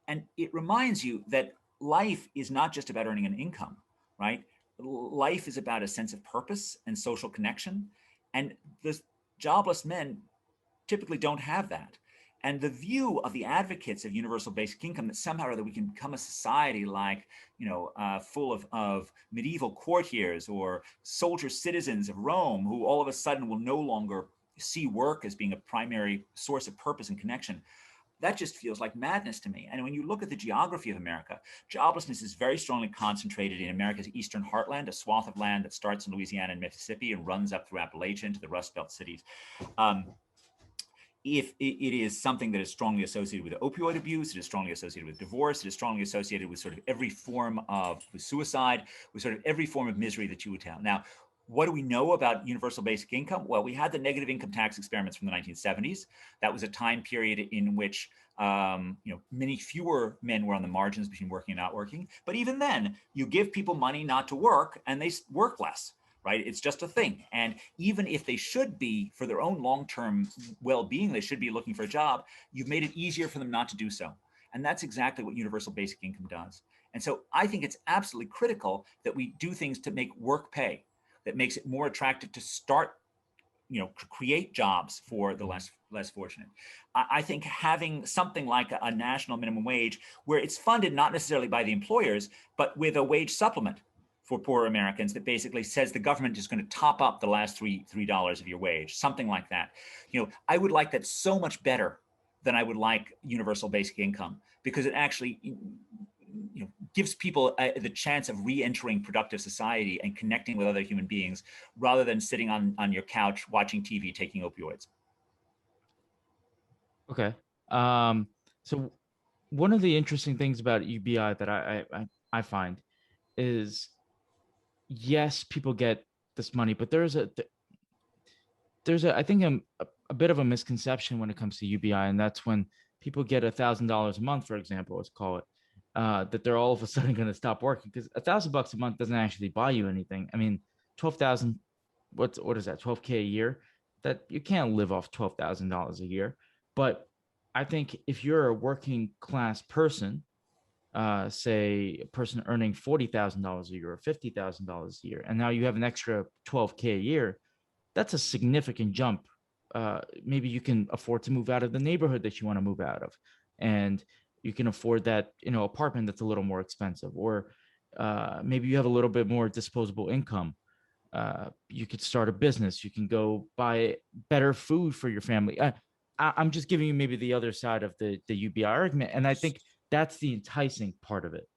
And it reminds you that life is not just about earning an income, right? Life is about a sense of purpose and social connection. And the jobless men typically don't have that. And the view of the advocates of universal basic income, that somehow or other we can become a society like, full of medieval courtiers or soldier citizens of Rome, who all of a sudden will no longer see work as being a primary source of purpose and connection, that just feels like madness to me. And when you look at the geography of America, joblessness is very strongly concentrated in America's eastern heartland, a swath of land that starts in Louisiana and Mississippi and runs up through Appalachia into the Rust Belt cities. If it is something that is strongly associated with opioid abuse, it is strongly associated with divorce, it is strongly associated with sort of every form of suicide, with sort of every form of misery that you would tell. Now, what do we know about universal basic income? Well, we had the negative income tax experiments from the 1970s. That was a time period in which many fewer men were on the margins between working and not working. But even then, you give people money not to work and they work less, right? It's just a thing. And even if they should be, for their own long-term well-being, they should be looking for a job, you've made it easier for them not to do so. And that's exactly what universal basic income does. And so I think it's absolutely critical that we do things to make work pay, that makes it more attractive to start, create jobs for the less fortunate. I think having something like a national minimum wage, where it's funded not necessarily by the employers, but with a wage supplement for poor Americans that basically says the government is going to top up the last $3 of your wage, something like that. I would like that so much better than I would like universal basic income, because it actually gives people the chance of re-entering productive society and connecting with other human beings, rather than sitting on your couch watching TV, taking opioids. Okay. So one of the interesting things about UBI that I find is, yes, people get this money, but there's I think a bit of a misconception when it comes to UBI, and that's when people get $1,000 a month, for example, let's call it, that they're all of a sudden going to stop working, because $1,000 a month doesn't actually buy you anything. I mean, 12,000 what is that, 12K a year, that you can't live off $12,000 a year. But I think if you're a working class person, say a person earning $40,000 a year or $50,000 a year, and now you have an extra 12K a year, that's a significant jump. Maybe you can afford to move out of the neighborhood that you want to move out of, and you can afford that, apartment that's a little more expensive, or maybe you have a little bit more disposable income. You could start a business. You can go buy better food for your family. I'm just giving you maybe the other side of the UBI argument, and I think that's the enticing part of it.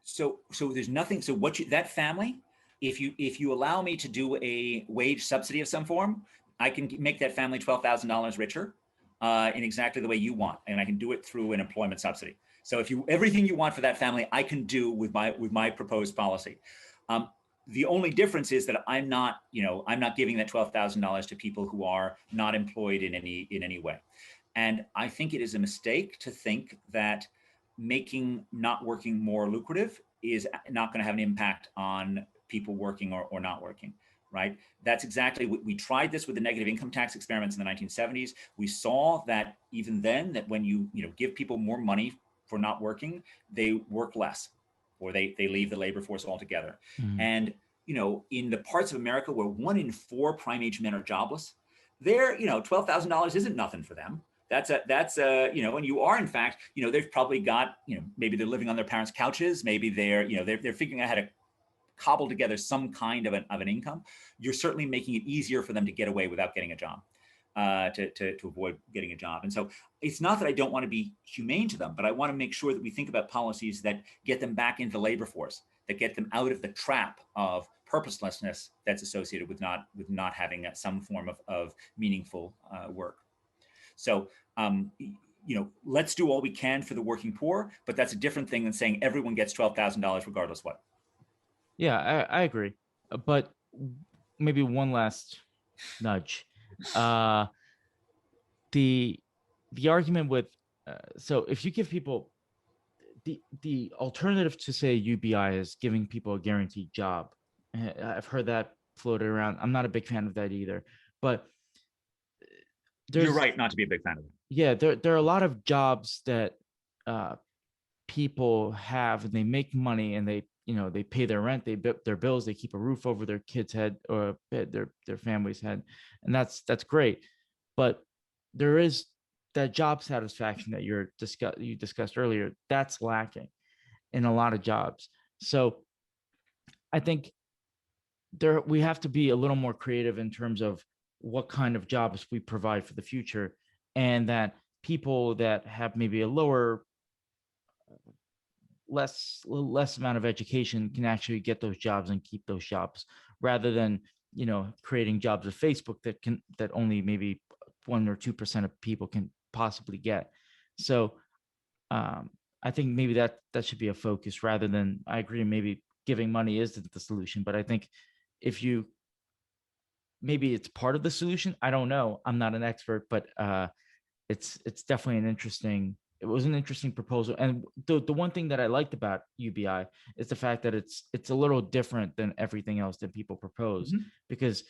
So there's nothing. So that family, if you allow me to do a wage subsidy of some form, I can make that family $12,000 richer in exactly the way you want, and I can do it through an employment subsidy. So if everything you want for that family, I can do with my proposed policy. The only difference is that I'm not giving that $12,000 to people who are not employed in any way. And I think it is a mistake to think that making not working more lucrative is not going to have an impact on people working or not working, right? That's exactly what we tried this with the negative income tax experiments in the 1970s. We saw that even then, that when you give people more money for not working, they work less, or they leave the labor force altogether. Mhm. And in the parts of America where 1 in 4 prime age men are jobless, there, $12,000 isn't nothing for them. That's and you are, in fact, they've probably got, maybe they're living on their parents' couches, maybe they're figuring out how to cobble together some kind of an income. You're certainly making it easier for them to get away without getting a job, to avoid getting a job. And so it's not that I don't want to be humane to them, but I want to make sure that we think about policies that get them back into the labor force, that get them out of the trap of purposelessness that's associated with not having some form of meaningful work. So, let's do all we can for the working poor, but that's a different thing than saying everyone gets $12,000 regardless what. Yeah, I agree. But maybe one last nudge. Uh, the the argument with so if you give people the alternative to, say, UBI is giving people a guaranteed job. I've heard that floated around. I'm not a big fan of that either. But You're there's right not to be a big fan of it. yeah, there are a lot of jobs that uh, people have, and they make money, and they pay their rent, they their bills, they keep a roof over their kids' head, or their family's head, and that's great. But there is that job satisfaction that you discussed earlier, that's lacking in a lot of jobs. So I think we have to be a little more creative in terms of what kind of jobs we provide for the future, and that people that have maybe a less amount of education can actually get those jobs and keep those jobs, rather than creating jobs with Facebook that only maybe 1 or 2% of people can possibly get. So I think maybe that should be a focus, rather than, I agree, maybe giving money isn't the solution, but I think if you maybe it's part of the solution. I don't know. I'm not an expert, but it's definitely it was an interesting proposal. And the one thing that I liked about UBI is the fact that it's a little different than everything else that people propose, Mhm. because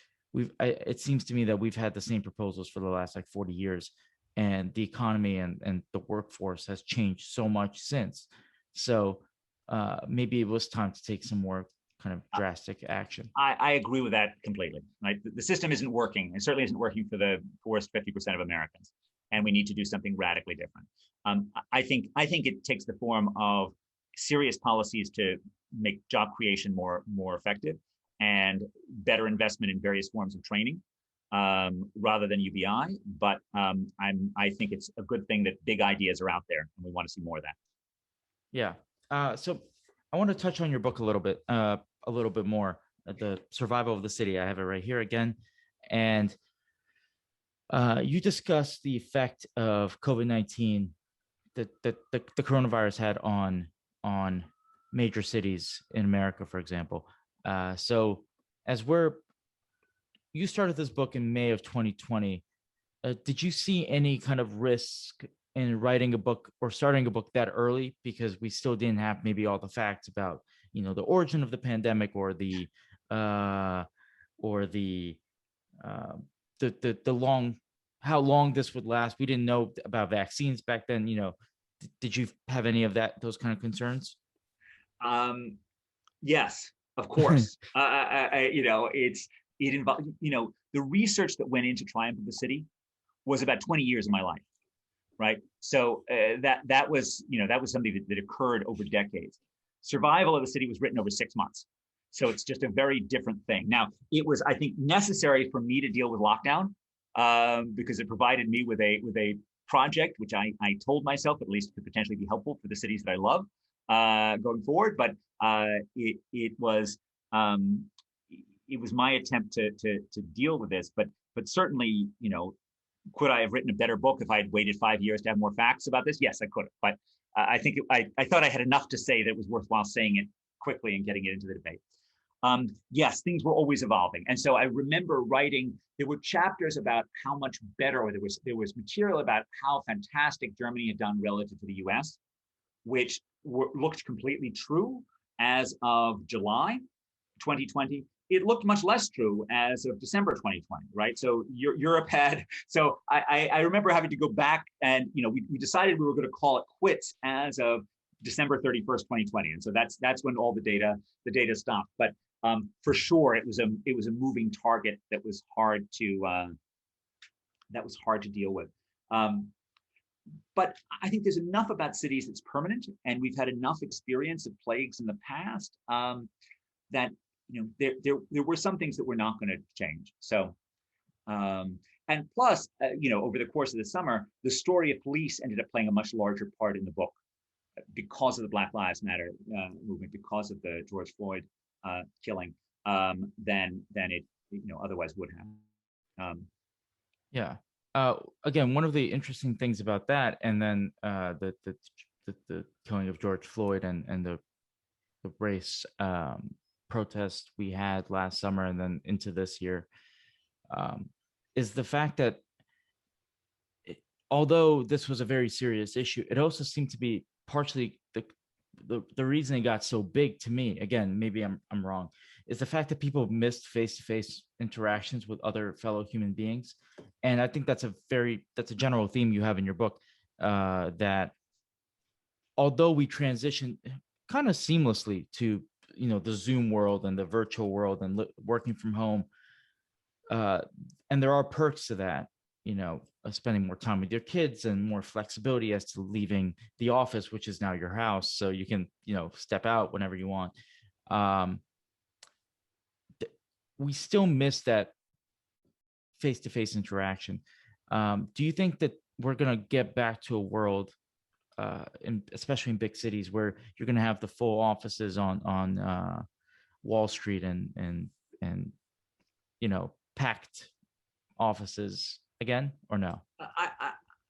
it seems to me that we've had the same proposals for the last 40 years, and the economy and the workforce has changed so much since. So maybe it was time to take some more kind of drastic action. I agree with that completely. Right? The system isn't working. It certainly isn't working for the poorest 50% of Americans, and we need to do something radically different. I think it takes the form of serious policies to make job creation more effective, and better investment in various forms of training, rather than UBI. But I think it's a good thing that big ideas are out there, and we want to see more of that. Yeah. So I want to touch on your book a little bit more. The Survival of the City. I have it right here again, and you discuss the effect of COVID-19 that the coronavirus had on major cities in America, for example. So as you started this book in May of 2020. Did you see any kind of risk in writing a book or starting a book that early, because we still didn't have maybe all the facts about the origin of the pandemic, or the the long, how long this would last. We didn't know about vaccines back then. Did you have any of those kind of concerns? Yes, of course. It involved, the research that went into Triumph of the City was about 20 years of my life, right? So that was something that occurred over decades. Survival of the City was written over 6 months. So it's just a very different thing. Now, it was, I think, necessary for me to deal with lockdown because it provided me with a project, which I told myself at least could potentially be helpful for the cities that I love going forward. But it was my attempt to deal with this. But certainly, could I have written a better book if I had waited 5 years to have more facts about this? Yes, I could have. But I think I thought I had enough to say that it was worthwhile saying it quickly and getting it into the debate. Yes, things were always evolving. And so I remember writing, there were chapters about how much better, or there was material about how fantastic Germany had done relative to the US, which looked completely true as of July 2020. It looked much less true as of December 2020, right? So Europe had, so I remember having to go back and, we decided we were going to call it quits as of December 31st, 2020. And so that's when all the data stopped. But for sure, it was a moving target that was hard to deal with. But I think there's enough about cities that's permanent, and we've had enough experience of plagues in the past that there were some things that were not going to change. So, and plus, over the course of the summer, the story of police ended up playing a much larger part in the book because of the Black Lives Matter movement, because of the George Floyd killing, than it otherwise would have. Yeah. Again, one of the interesting things about that, and then the killing of George Floyd and the race protest we had last summer and then into this year, is the fact that although this was a very serious issue, it also seemed to be partially the reason it got so big to me. Again, maybe I'm wrong, is the fact that people missed face-to-face interactions with other fellow human beings. And I think that's a general theme you have in your book, that although we transition kind of seamlessly to the Zoom world and the virtual world and working from home, and there are perks to that, spending more time with your kids and more flexibility as to leaving the office, which is now your house, so you can step out whenever you want. We still miss that face-to-face interaction. Do you think that we're going to get back to a world, especially in big cities, where you're going to have the full offices on Wall Street and packed offices again, or no?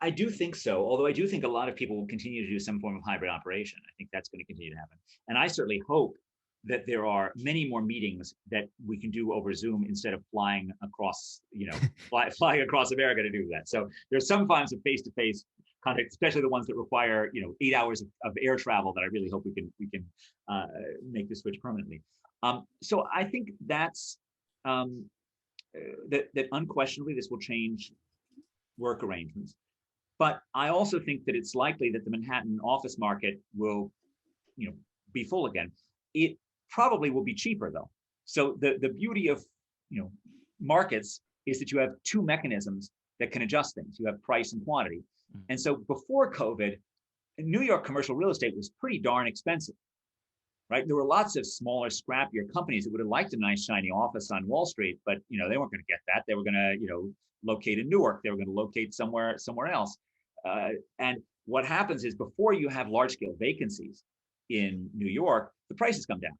I do think so, although I do think a lot of people will continue to do some form of hybrid operation. I think that's going to continue to happen. And I certainly hope that there are many more meetings that we can do over Zoom instead of flying across, flying across America to do that. So there's some forms of face-to-face contact, especially the ones that require 8 hours of air travel, that I really hope we can make the switch permanently. So I think that's that unquestionably this will change work arrangements. But I also think that it's likely that the Manhattan office market will, be full again. It probably will be cheaper though. So the beauty of markets is that you have two mechanisms that can adjust things. You have price and quantity. And so before COVID, New York commercial real estate was pretty darn expensive, right? There were lots of smaller, scrappier companies that would have liked a nice shiny office on Wall Street, but they weren't going to get that. They were going to locate in Newark. They were going to locate somewhere else. And what happens is, before you have large scale vacancies in New York, the prices come down.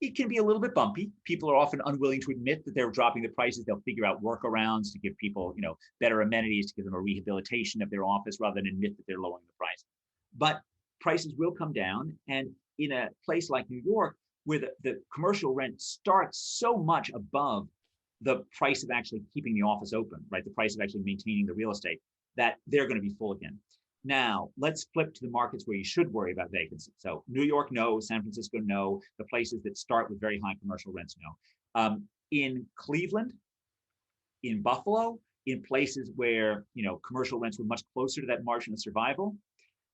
It can be a little bit bumpy. People are often unwilling to admit that they're dropping the prices. They'll figure out workarounds to give people, better amenities, to give them a rehabilitation of their office rather than admit that they're lowering the price. But prices will come down. And in a place like New York, where the commercial rent starts so much above the price of actually keeping the office open, right? The price of actually maintaining the real estate, that they're going to be full again. Now, let's flip to the markets where you should worry about vacancy. So New York, no. San Francisco, no. The places that start with very high commercial rents, no. In Cleveland, in Buffalo, in places where, commercial rents were much closer to that margin of survival,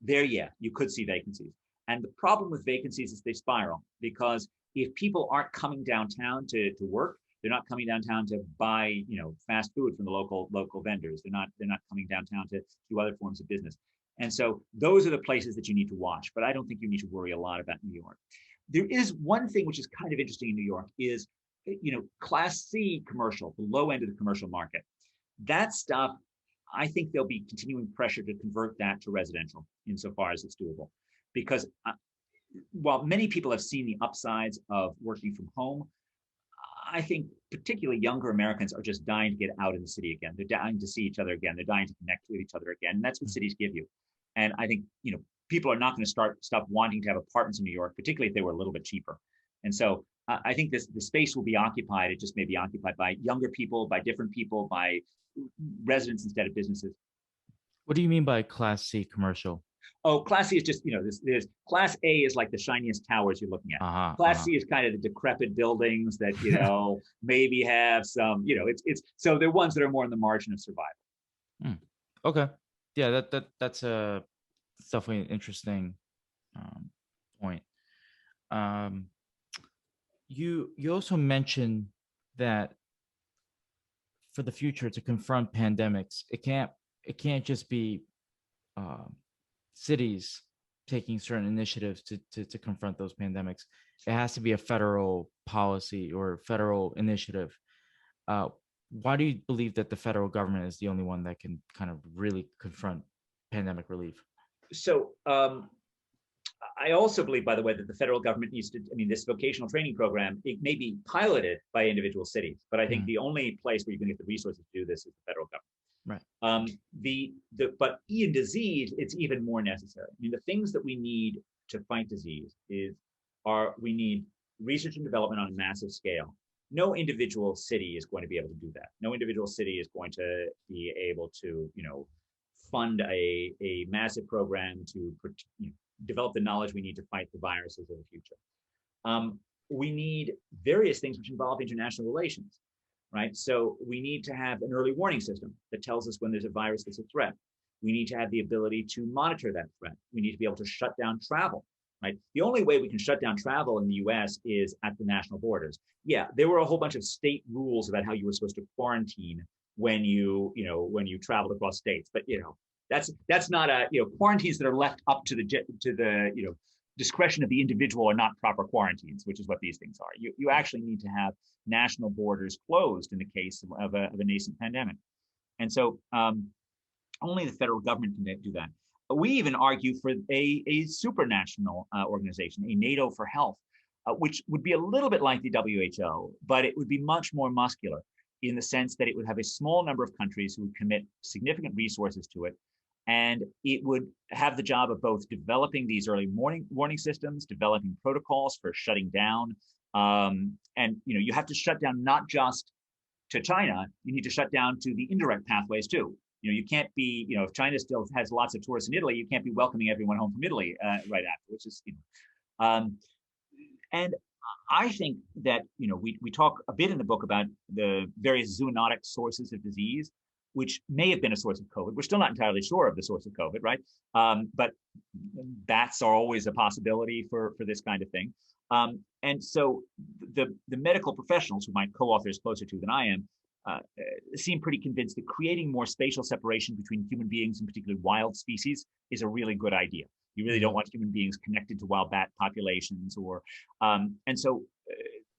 there, yeah, you could see vacancies. And the problem with vacancies is they spiral, because if people aren't coming downtown to work, they're not coming downtown to buy, fast food from the local vendors. They're not coming downtown to do other forms of business. And so those are the places that you need to watch. But I don't think you need to worry a lot about New York. There is one thing which is kind of interesting in New York is, Class C commercial, the low end of the commercial market. That stuff, I think there'll be continuing pressure to convert that to residential insofar as it's doable. Because while many people have seen the upsides of working from home, I think particularly younger Americans are just dying to get out in the city again. They're dying to see each other again. They're dying to connect with each other again. And that's what cities give you. And I think, people are not going to stop wanting to have apartments in New York, particularly if they were a little bit cheaper. And so I think the space will be occupied. It just may be occupied by younger people, by different people, by residents instead of businesses. What do you mean by Class C commercial? Oh, Class C is just, there's Class A is like the shiniest towers you're looking at. Class C is kind of the decrepit buildings that, maybe have some, so they're ones that are more in the margin of survival. Okay. Yeah, that's definitely an interesting point. You also mentioned that for the future to confront pandemics, it can't just be cities taking certain initiatives to confront those pandemics. It has to be a federal policy or federal initiative. Why do you believe that the federal government is the only one that can kind of really confront pandemic relief? So I also believe, by the way, that the federal government needs to, this vocational training program, it may be piloted by individual cities, but I think the only place where you're going to get the resources to do this is the federal government. Right. But in disease, it's even more necessary. The things that we need to fight disease we need research and development on a massive scale. No individual city is going to be able to do that. No individual city is going to be able to, fund a massive program to develop the knowledge we need to fight the viruses of the future. We need various things which involve international relations, right? So we need to have an early warning system that tells us when there's a virus that's a threat. We need to have the ability to monitor that threat. We need to be able to shut down travel, right? The only way we can shut down travel in the US is at the national borders. Yeah, there were a whole bunch of state rules about how you were supposed to quarantine when you traveled across states, but that's not quarantines that are left up to the discretion of the individual are not proper quarantines, which is what these things are. You actually need to have national borders closed in the case of a nascent pandemic. And so only the federal government can do that. We even argue for a supranational organization, a NATO for Health, which would be a little bit like the WHO, but it would be much more muscular in the sense that it would have a small number of countries who would commit significant resources to it. And it would have the job of both developing these early warning systems, developing protocols for shutting down. And you have to shut down not just to China, you need to shut down to the indirect pathways too. You can't be, if China still has lots of tourists in Italy, you can't be welcoming everyone home from Italy right after, which is, and I think that, we talk a bit in the book about the various zoonotic sources of disease, which may have been a source of COVID. We're still not entirely sure of the source of COVID, right? But bats are always a possibility for this kind of thing. And so the medical professionals, who my co-author is closer to than I am, seem pretty convinced that creating more spatial separation between human beings, and particularly wild species, is a really good idea. You really don't want human beings connected to wild bat populations, and so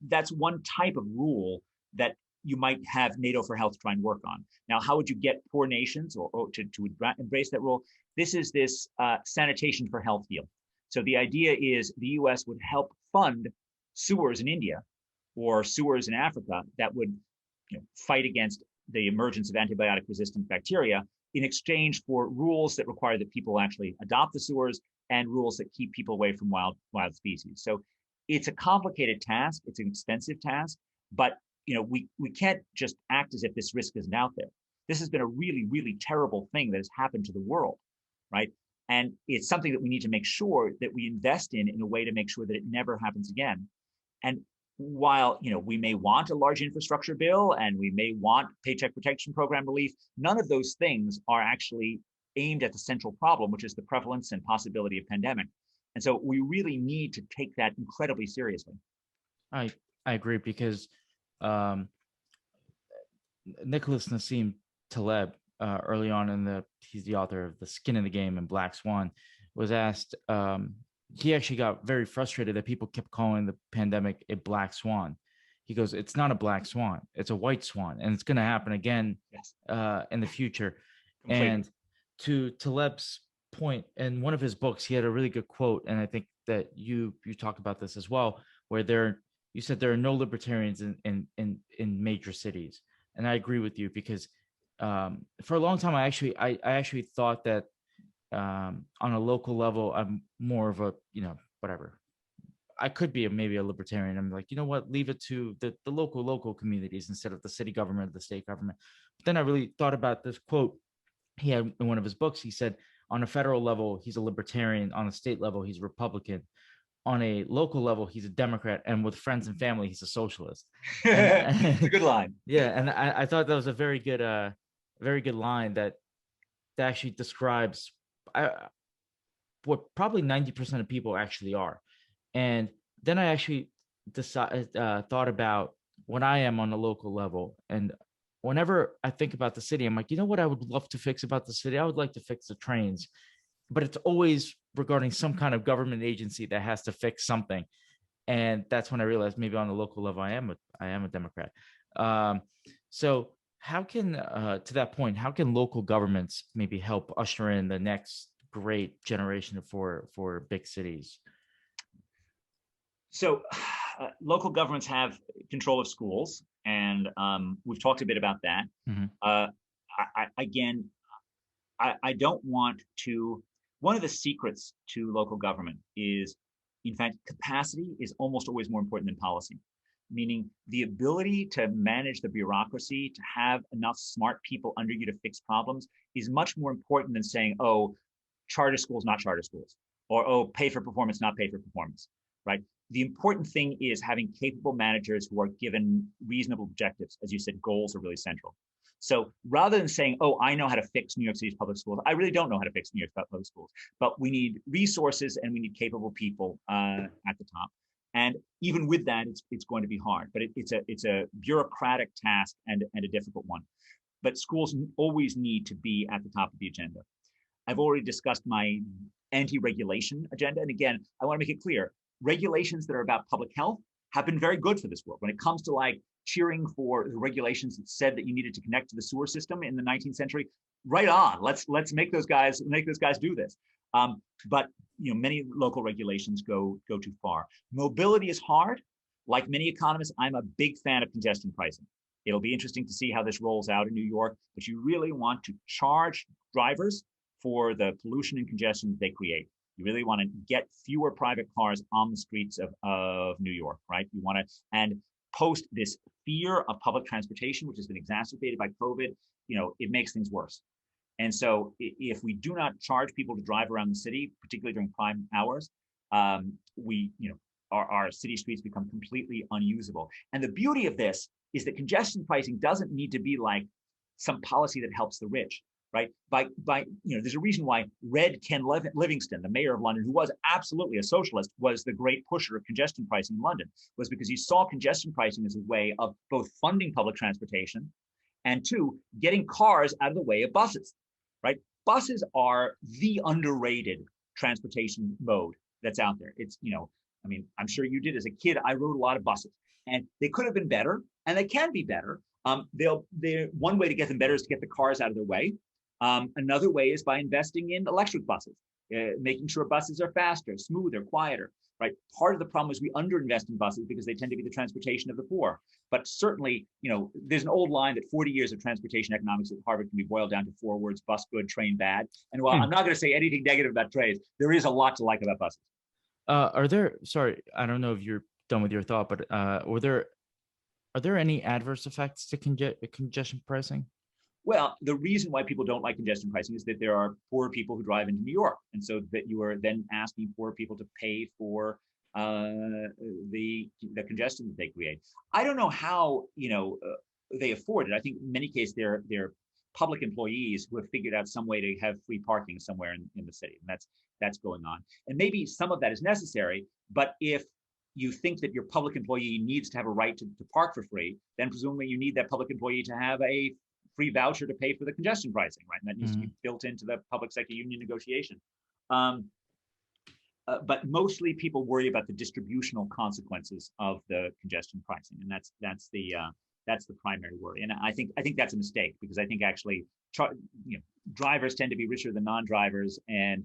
that's one type of rule that you might have NATO for Health try and work on. Now, how would you get poor nations to embrace that rule? This is this Sanitation for Health deal. So the idea is the US would help fund sewers in India or sewers in Africa that would fight against the emergence of antibiotic-resistant bacteria in exchange for rules that require that people actually adopt the sewers and rules that keep people away from wild species. So it's a complicated task. It's an expensive task, but we can't just act as if this risk isn't out there. This has been a really, really terrible thing that has happened to the world, right? And it's something that we need to make sure that we invest in a way to make sure that it never happens again. And while we may want a large infrastructure bill and we may want paycheck protection program relief, none of those things are actually aimed at the central problem, which is the prevalence and possibility of pandemic. And so we really need to take that incredibly seriously. I agree, because Nicholas Nassim Taleb, early on he's the author of The Skin in the Game and Black Swan, was asked, he actually got very frustrated that people kept calling the pandemic a black swan. He goes, it's not a black swan, it's a white swan, and it's going to happen again. Yes. In the future. Completely. And to Taleb's point, in one of his books, he had a really good quote, and I think that you talk about this as well, where you said there are no libertarians in major cities. And I agree with you, because for a long time, I actually thought that on a local level, I'm more of a, whatever. I could be maybe a libertarian. I'm like, you know what, leave it to the local communities instead of the city government, the state government. But then I really thought about this quote he had in one of his books. He said, on a federal level, he's a libertarian. On a state level, he's a Republican. On a local level, he's a Democrat, and with friends and family, he's a socialist. It's a good line. Yeah, and I thought that was a very good line that actually describes what probably 90% of people actually are. And then I actually thought about when I am on a local level, and whenever I think about the city, I'm like, you know what I would love to fix about the city? I would like to fix the trains, but it's always regarding some kind of government agency that has to fix something. And that's when I realized maybe on a local level, I am a Democrat. So how can, to that point, how can local governments maybe help usher in the next great generation for big cities? So local governments have control of schools, and we've talked a bit about that. Mm-hmm. I don't want to, one of the secrets to local government is, in fact, capacity is almost always more important than policy, meaning the ability to manage the bureaucracy, to have enough smart people under you to fix problems is much more important than saying, oh, charter schools, not charter schools, or, oh, pay for performance, not pay for performance, right? The important thing is having capable managers who are given reasonable objectives. As you said, goals are really central. So rather than saying, oh, I know how to fix New York City's public schools, I really don't know how to fix New York's public schools, but we need resources and we need capable people at the top. And even with that, it's going to be hard, but it's a bureaucratic task and a difficult one. But schools always need to be at the top of the agenda. I've already discussed my anti-regulation agenda. And again, I want to make it clear, regulations that are about public health have been very good for this world. When it comes to like cheering for the regulations that said that you needed to connect to the sewer system in the 19th century, right on. Let's make those guys do this. But many local regulations go too far. Mobility is hard. Like many economists, I'm a big fan of congestion pricing. It'll be interesting to see how this rolls out in New York, but you really want to charge drivers for the pollution and congestion that they create. You really want to get fewer private cars on the streets of New York, right? You want to, and post this fear of public transportation, which has been exacerbated by COVID, it makes things worse. And so if we do not charge people to drive around the city, particularly during prime hours, our city streets become completely unusable. And the beauty of this is that congestion pricing doesn't need to be like some policy that helps the rich. Right? There's a reason why Red Ken Livingston, the mayor of London, who was absolutely a socialist, was the great pusher of congestion pricing in London, was because he saw congestion pricing as a way of both funding public transportation and two, getting cars out of the way of buses, right? Buses are the underrated transportation mode that's out there. It's, I'm sure you did as a kid. I rode a lot of buses and they could have been better and they can be better. One way to get them better is to get the cars out of their way. Another way is by investing in electric buses, making sure buses are faster, smoother, quieter, right? Part of the problem is we underinvest in buses because they tend to be the transportation of the poor. But certainly, there's an old line that 40 years of transportation economics at Harvard can be boiled down to 4 words: bus good, train bad. And while I'm not going to say anything negative about trains, there is a lot to like about buses. Sorry, I don't know if you're done with your thought, but are there any adverse effects to congestion pricing? Well, the reason why people don't like congestion pricing is that there are poor people who drive into New York. And so that you are then asking poor people to pay for the congestion that they create. I don't know how they afford it. I think in many cases they're public employees who have figured out some way to have free parking somewhere in the city, and that's going on. And maybe some of that is necessary, but if you think that your public employee needs to have a right to park for free, then presumably you need that public employee to have a free voucher to pay for the congestion pricing, right? And that needs to be built into the public sector union negotiation. But mostly people worry about the distributional consequences of the congestion pricing, and that's the primary worry. And I think that's a mistake, because I think actually drivers tend to be richer than non-drivers, and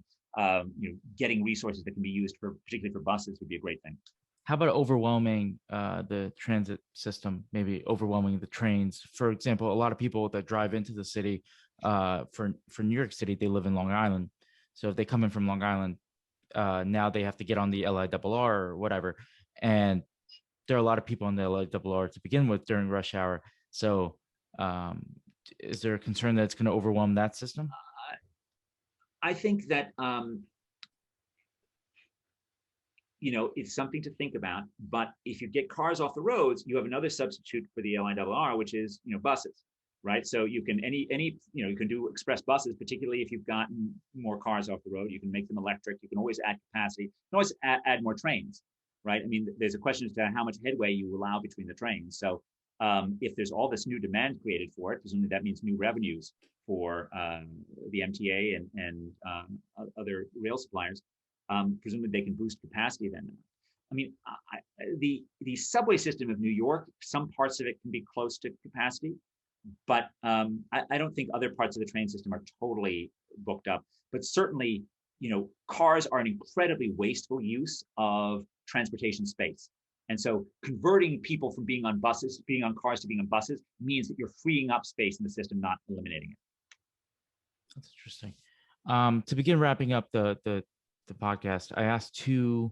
getting resources that can be used particularly for buses would be a great thing. How about overwhelming the transit system, maybe overwhelming the trains? For example, a lot of people that drive into the city for New York City, they live in Long Island. So if they come in from Long Island, now they have to get on the LIRR or whatever. And there are a lot of people on the LIRR to begin with during rush hour. So is there a concern that it's going to overwhelm that system? I think that it's something to think about. But if you get cars off the roads, you have another substitute for the LIRR, which is buses, right? So you can you can do express buses, particularly if you've gotten more cars off the road. You can make them electric. You can always add capacity. You can always add more trains, right? I mean, there's a question as to how much headway you allow between the trains. So if there's all this new demand created for it, presumably that means new revenues for the MTA and other rail suppliers. Presumably they can boost capacity then. I mean, the subway system of New York, some parts of it can be close to capacity, but I don't think other parts of the train system are totally booked up. But certainly, cars are an incredibly wasteful use of transportation space. And so converting people from being on cars to being on buses means that you're freeing up space in the system, not eliminating it. That's interesting. To begin wrapping up the podcast, I asked two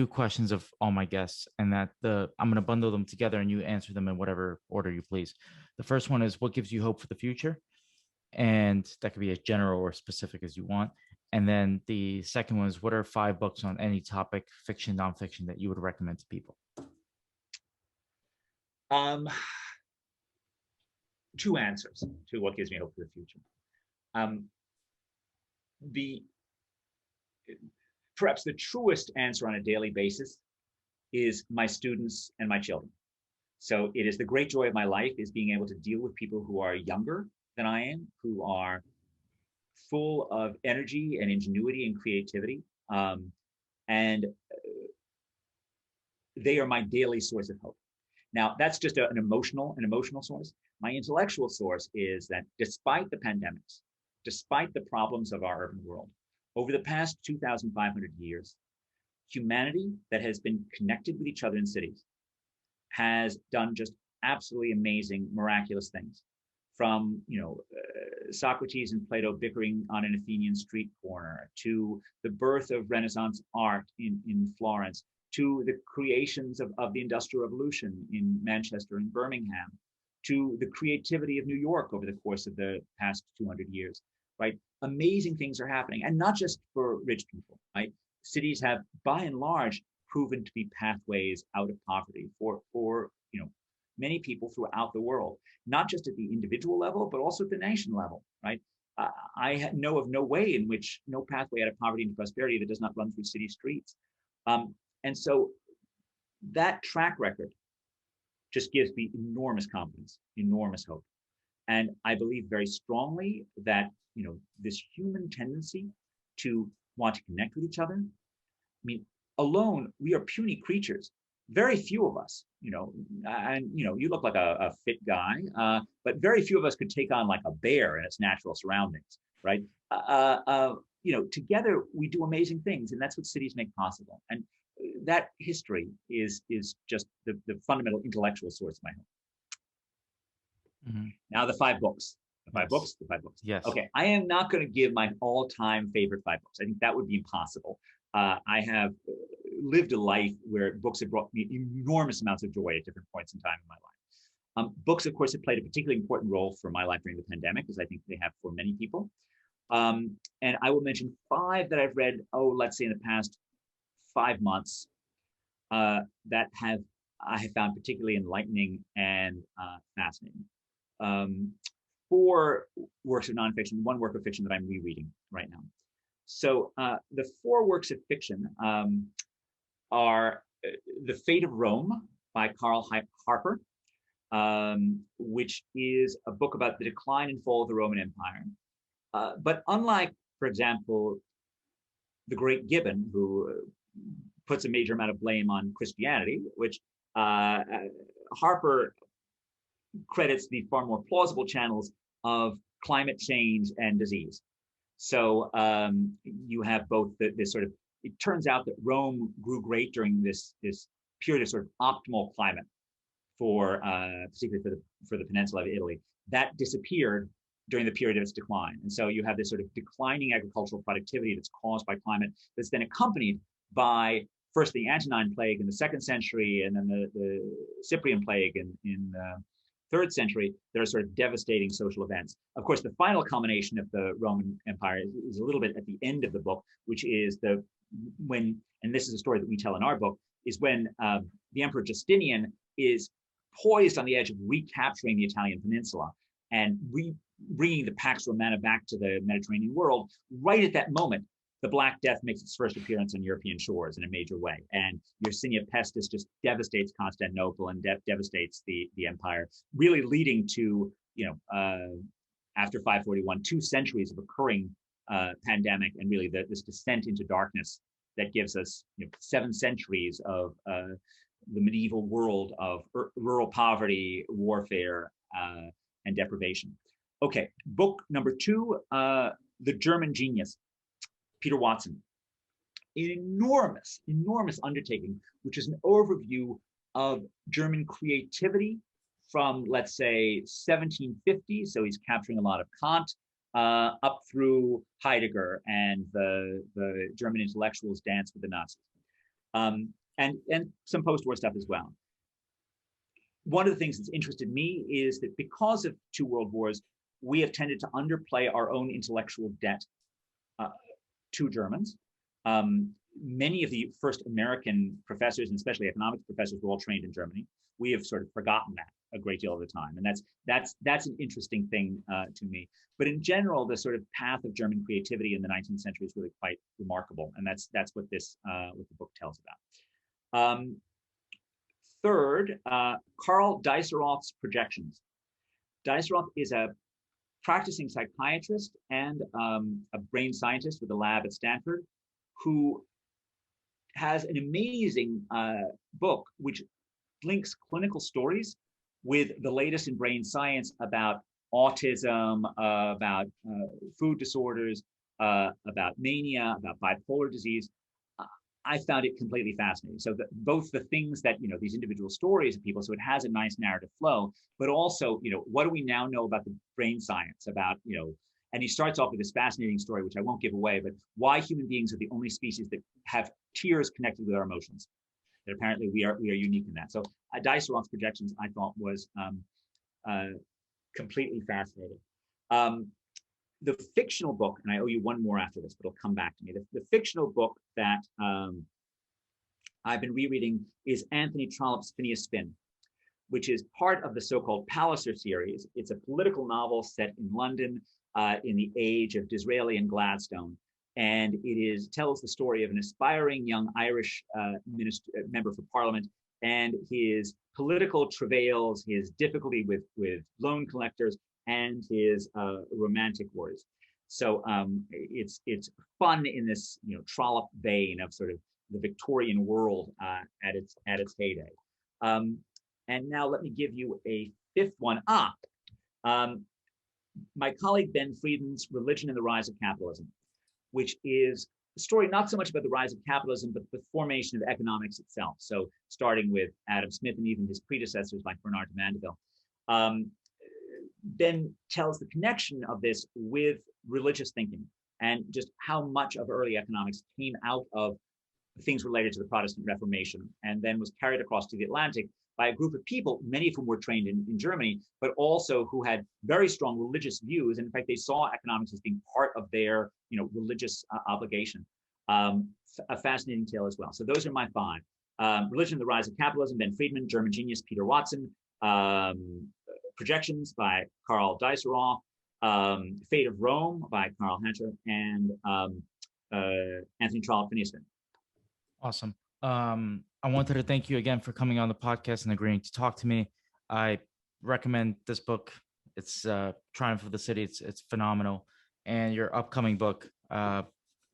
questions of all my guests, and I'm going to bundle them together and you answer them in whatever order you please. The first one is, what gives you hope for the future? And that could be as general or specific as you want. And then the second one is, what are 5 books on any topic, fiction, nonfiction, that you would recommend to people? 2 answers to what gives me hope for the future. Perhaps the truest answer on a daily basis is my students and my children. So it is the great joy of my life is being able to deal with people who are younger than I am, who are full of energy and ingenuity and creativity. And they are my daily source of hope. Now, that's just an emotional source. My intellectual source is that despite the pandemics, despite the problems of our urban world, over the past 2,500 years, humanity that has been connected with each other in cities has done just absolutely amazing, miraculous things. From Socrates and Plato bickering on an Athenian street corner, to the birth of Renaissance art in Florence, to the creations of the Industrial Revolution in Manchester and Birmingham, to the creativity of New York over the course of the past 200 years, right? Amazing things are happening, and not just for rich people, right? Cities have, by and large, proven to be pathways out of poverty for many people throughout the world, not just at the individual level, but also at the nation level, right? I know of no way in which no pathway out of poverty into prosperity that does not run through city streets. And so that track record just gives me enormous confidence, enormous hope. And I believe very strongly that, this human tendency to want to connect with each other, I mean, alone, we are puny creatures. Very few of us, and you look like a fit guy, but very few of us could take on like a bear in its natural surroundings, right? Together we do amazing things, and that's what cities make possible. And that history is just the fundamental intellectual source of my hope. Mm-hmm. Now the 5 books. The 5 books. Yes. Okay. I am not going to give my all-time favorite 5 books. I think that would be impossible. I have lived a life where books have brought me enormous amounts of joy at different points in time in my life. Books, of course, have played a particularly important role for my life during the pandemic, as I think they have for many people. And I will mention 5 that I've read, let's say in the past 5 months, that I have found particularly enlightening and fascinating. 4 works of nonfiction, 1 work of fiction that I'm rereading right now. So the 4 works of fiction are The Fate of Rome by Carl Harper, which is a book about the decline and fall of the Roman Empire. But unlike, for example, the great Gibbon, who puts a major amount of blame on Christianity, which Harper credits the far more plausible channels of climate change and disease. So you have both this sort of, it turns out that Rome grew great during this period of sort of optimal climate for particularly for the peninsula of Italy. That disappeared during the period of its decline. And so you have this sort of declining agricultural productivity that's caused by climate, that's then accompanied by first the Antonine plague in the 2nd century, and then the Cyprian plague in the 3rd century. There are sort of devastating social events. Of course, the final culmination of the Roman Empire is a little bit at the end of the book, which is and this is a story that we tell in our book, is when the Emperor Justinian is poised on the edge of recapturing the Italian peninsula and bringing the Pax Romana back to the Mediterranean world. Right at that moment, the Black Death makes its first appearance on European shores in a major way. And Yersinia Pestis just devastates Constantinople and devastates the empire, really leading to, after 541, 2 centuries of occurring pandemic, and really this descent into darkness that gives us 7 centuries of the medieval world of rural poverty, warfare, and deprivation. Okay, book number 2, The German Genius, Peter Watson. An enormous undertaking, which is an overview of German creativity from, let's say, 1750. So he's capturing a lot of Kant, up through Heidegger and the German intellectuals' dance with the Nazis, and some post-war stuff as well. One of the things that's interested me is that because of 2 world wars, we have tended to underplay our own intellectual debt to Germans. Many of the first American professors, and especially economics professors, were all trained in Germany. We have sort of forgotten that a great deal of the time, and that's an interesting thing to me. But in general, the sort of path of German creativity in the 19th century is really quite remarkable, and that's what what the book tells about. Third, Karl Diceroth's Projections. Diceroth is a practicing psychiatrist and a brain scientist with a lab at Stanford, who has an amazing book which links clinical stories with the latest in brain science about autism, about food disorders, about mania, about bipolar disease. I found it completely fascinating. So both the things that, these individual stories of people, so it has a nice narrative flow, but also, what do we now know about the brain science, about, and he starts off with this fascinating story, which I won't give away, but why human beings are the only species that have tears connected with our emotions. That apparently we are unique in that. So Diceroth's Projections, I thought, was completely fascinating. The fictional book, and I owe you one more after this, but it'll come back to me. The fictional book that I've been rereading is Anthony Trollope's Phineas Finn, which is part of the so-called Palliser series. It's a political novel set in London in the age of Disraeli and Gladstone. And it tells the story of an aspiring young Irish member for Parliament and his political travails, his difficulty with loan collectors, and his romantic worries. So it's fun in this Trollope vein of sort of the Victorian world at its heyday. And now let me give you a 5th one. My colleague Ben Friedman's Religion and the Rise of Capitalism, which is a story not so much about the rise of capitalism, but the formation of economics itself. So starting with Adam Smith and even his predecessors like Bernard de Mandeville. Ben tells the connection of this with religious thinking and just how much of early economics came out of things related to the Protestant Reformation and then was carried across to the Atlantic by a group of people, many of whom were trained in Germany, but also who had very strong religious views. And in fact, they saw economics as being part of their religious obligation. A fascinating tale as well. So those are my five. Religion and the Rise of Capitalism, Ben Friedman. German Genius, Peter Watson. Projections by Karl Diesseroth. Fate of Rome by Karl Hatcher, and Anthony Trollope, Phineas Finn. Awesome. I wanted to thank you again for coming on the podcast and agreeing to talk to me. I recommend this book. It's Triumph of the City. It's phenomenal. And your upcoming book,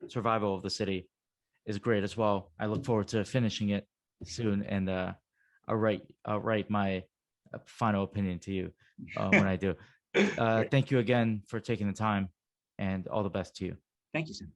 Survival of the City, is great as well. I look forward to finishing it soon, and I'll write my final opinion to you when I do. Thank you again for taking the time, and all the best to you. Thank you, Sam.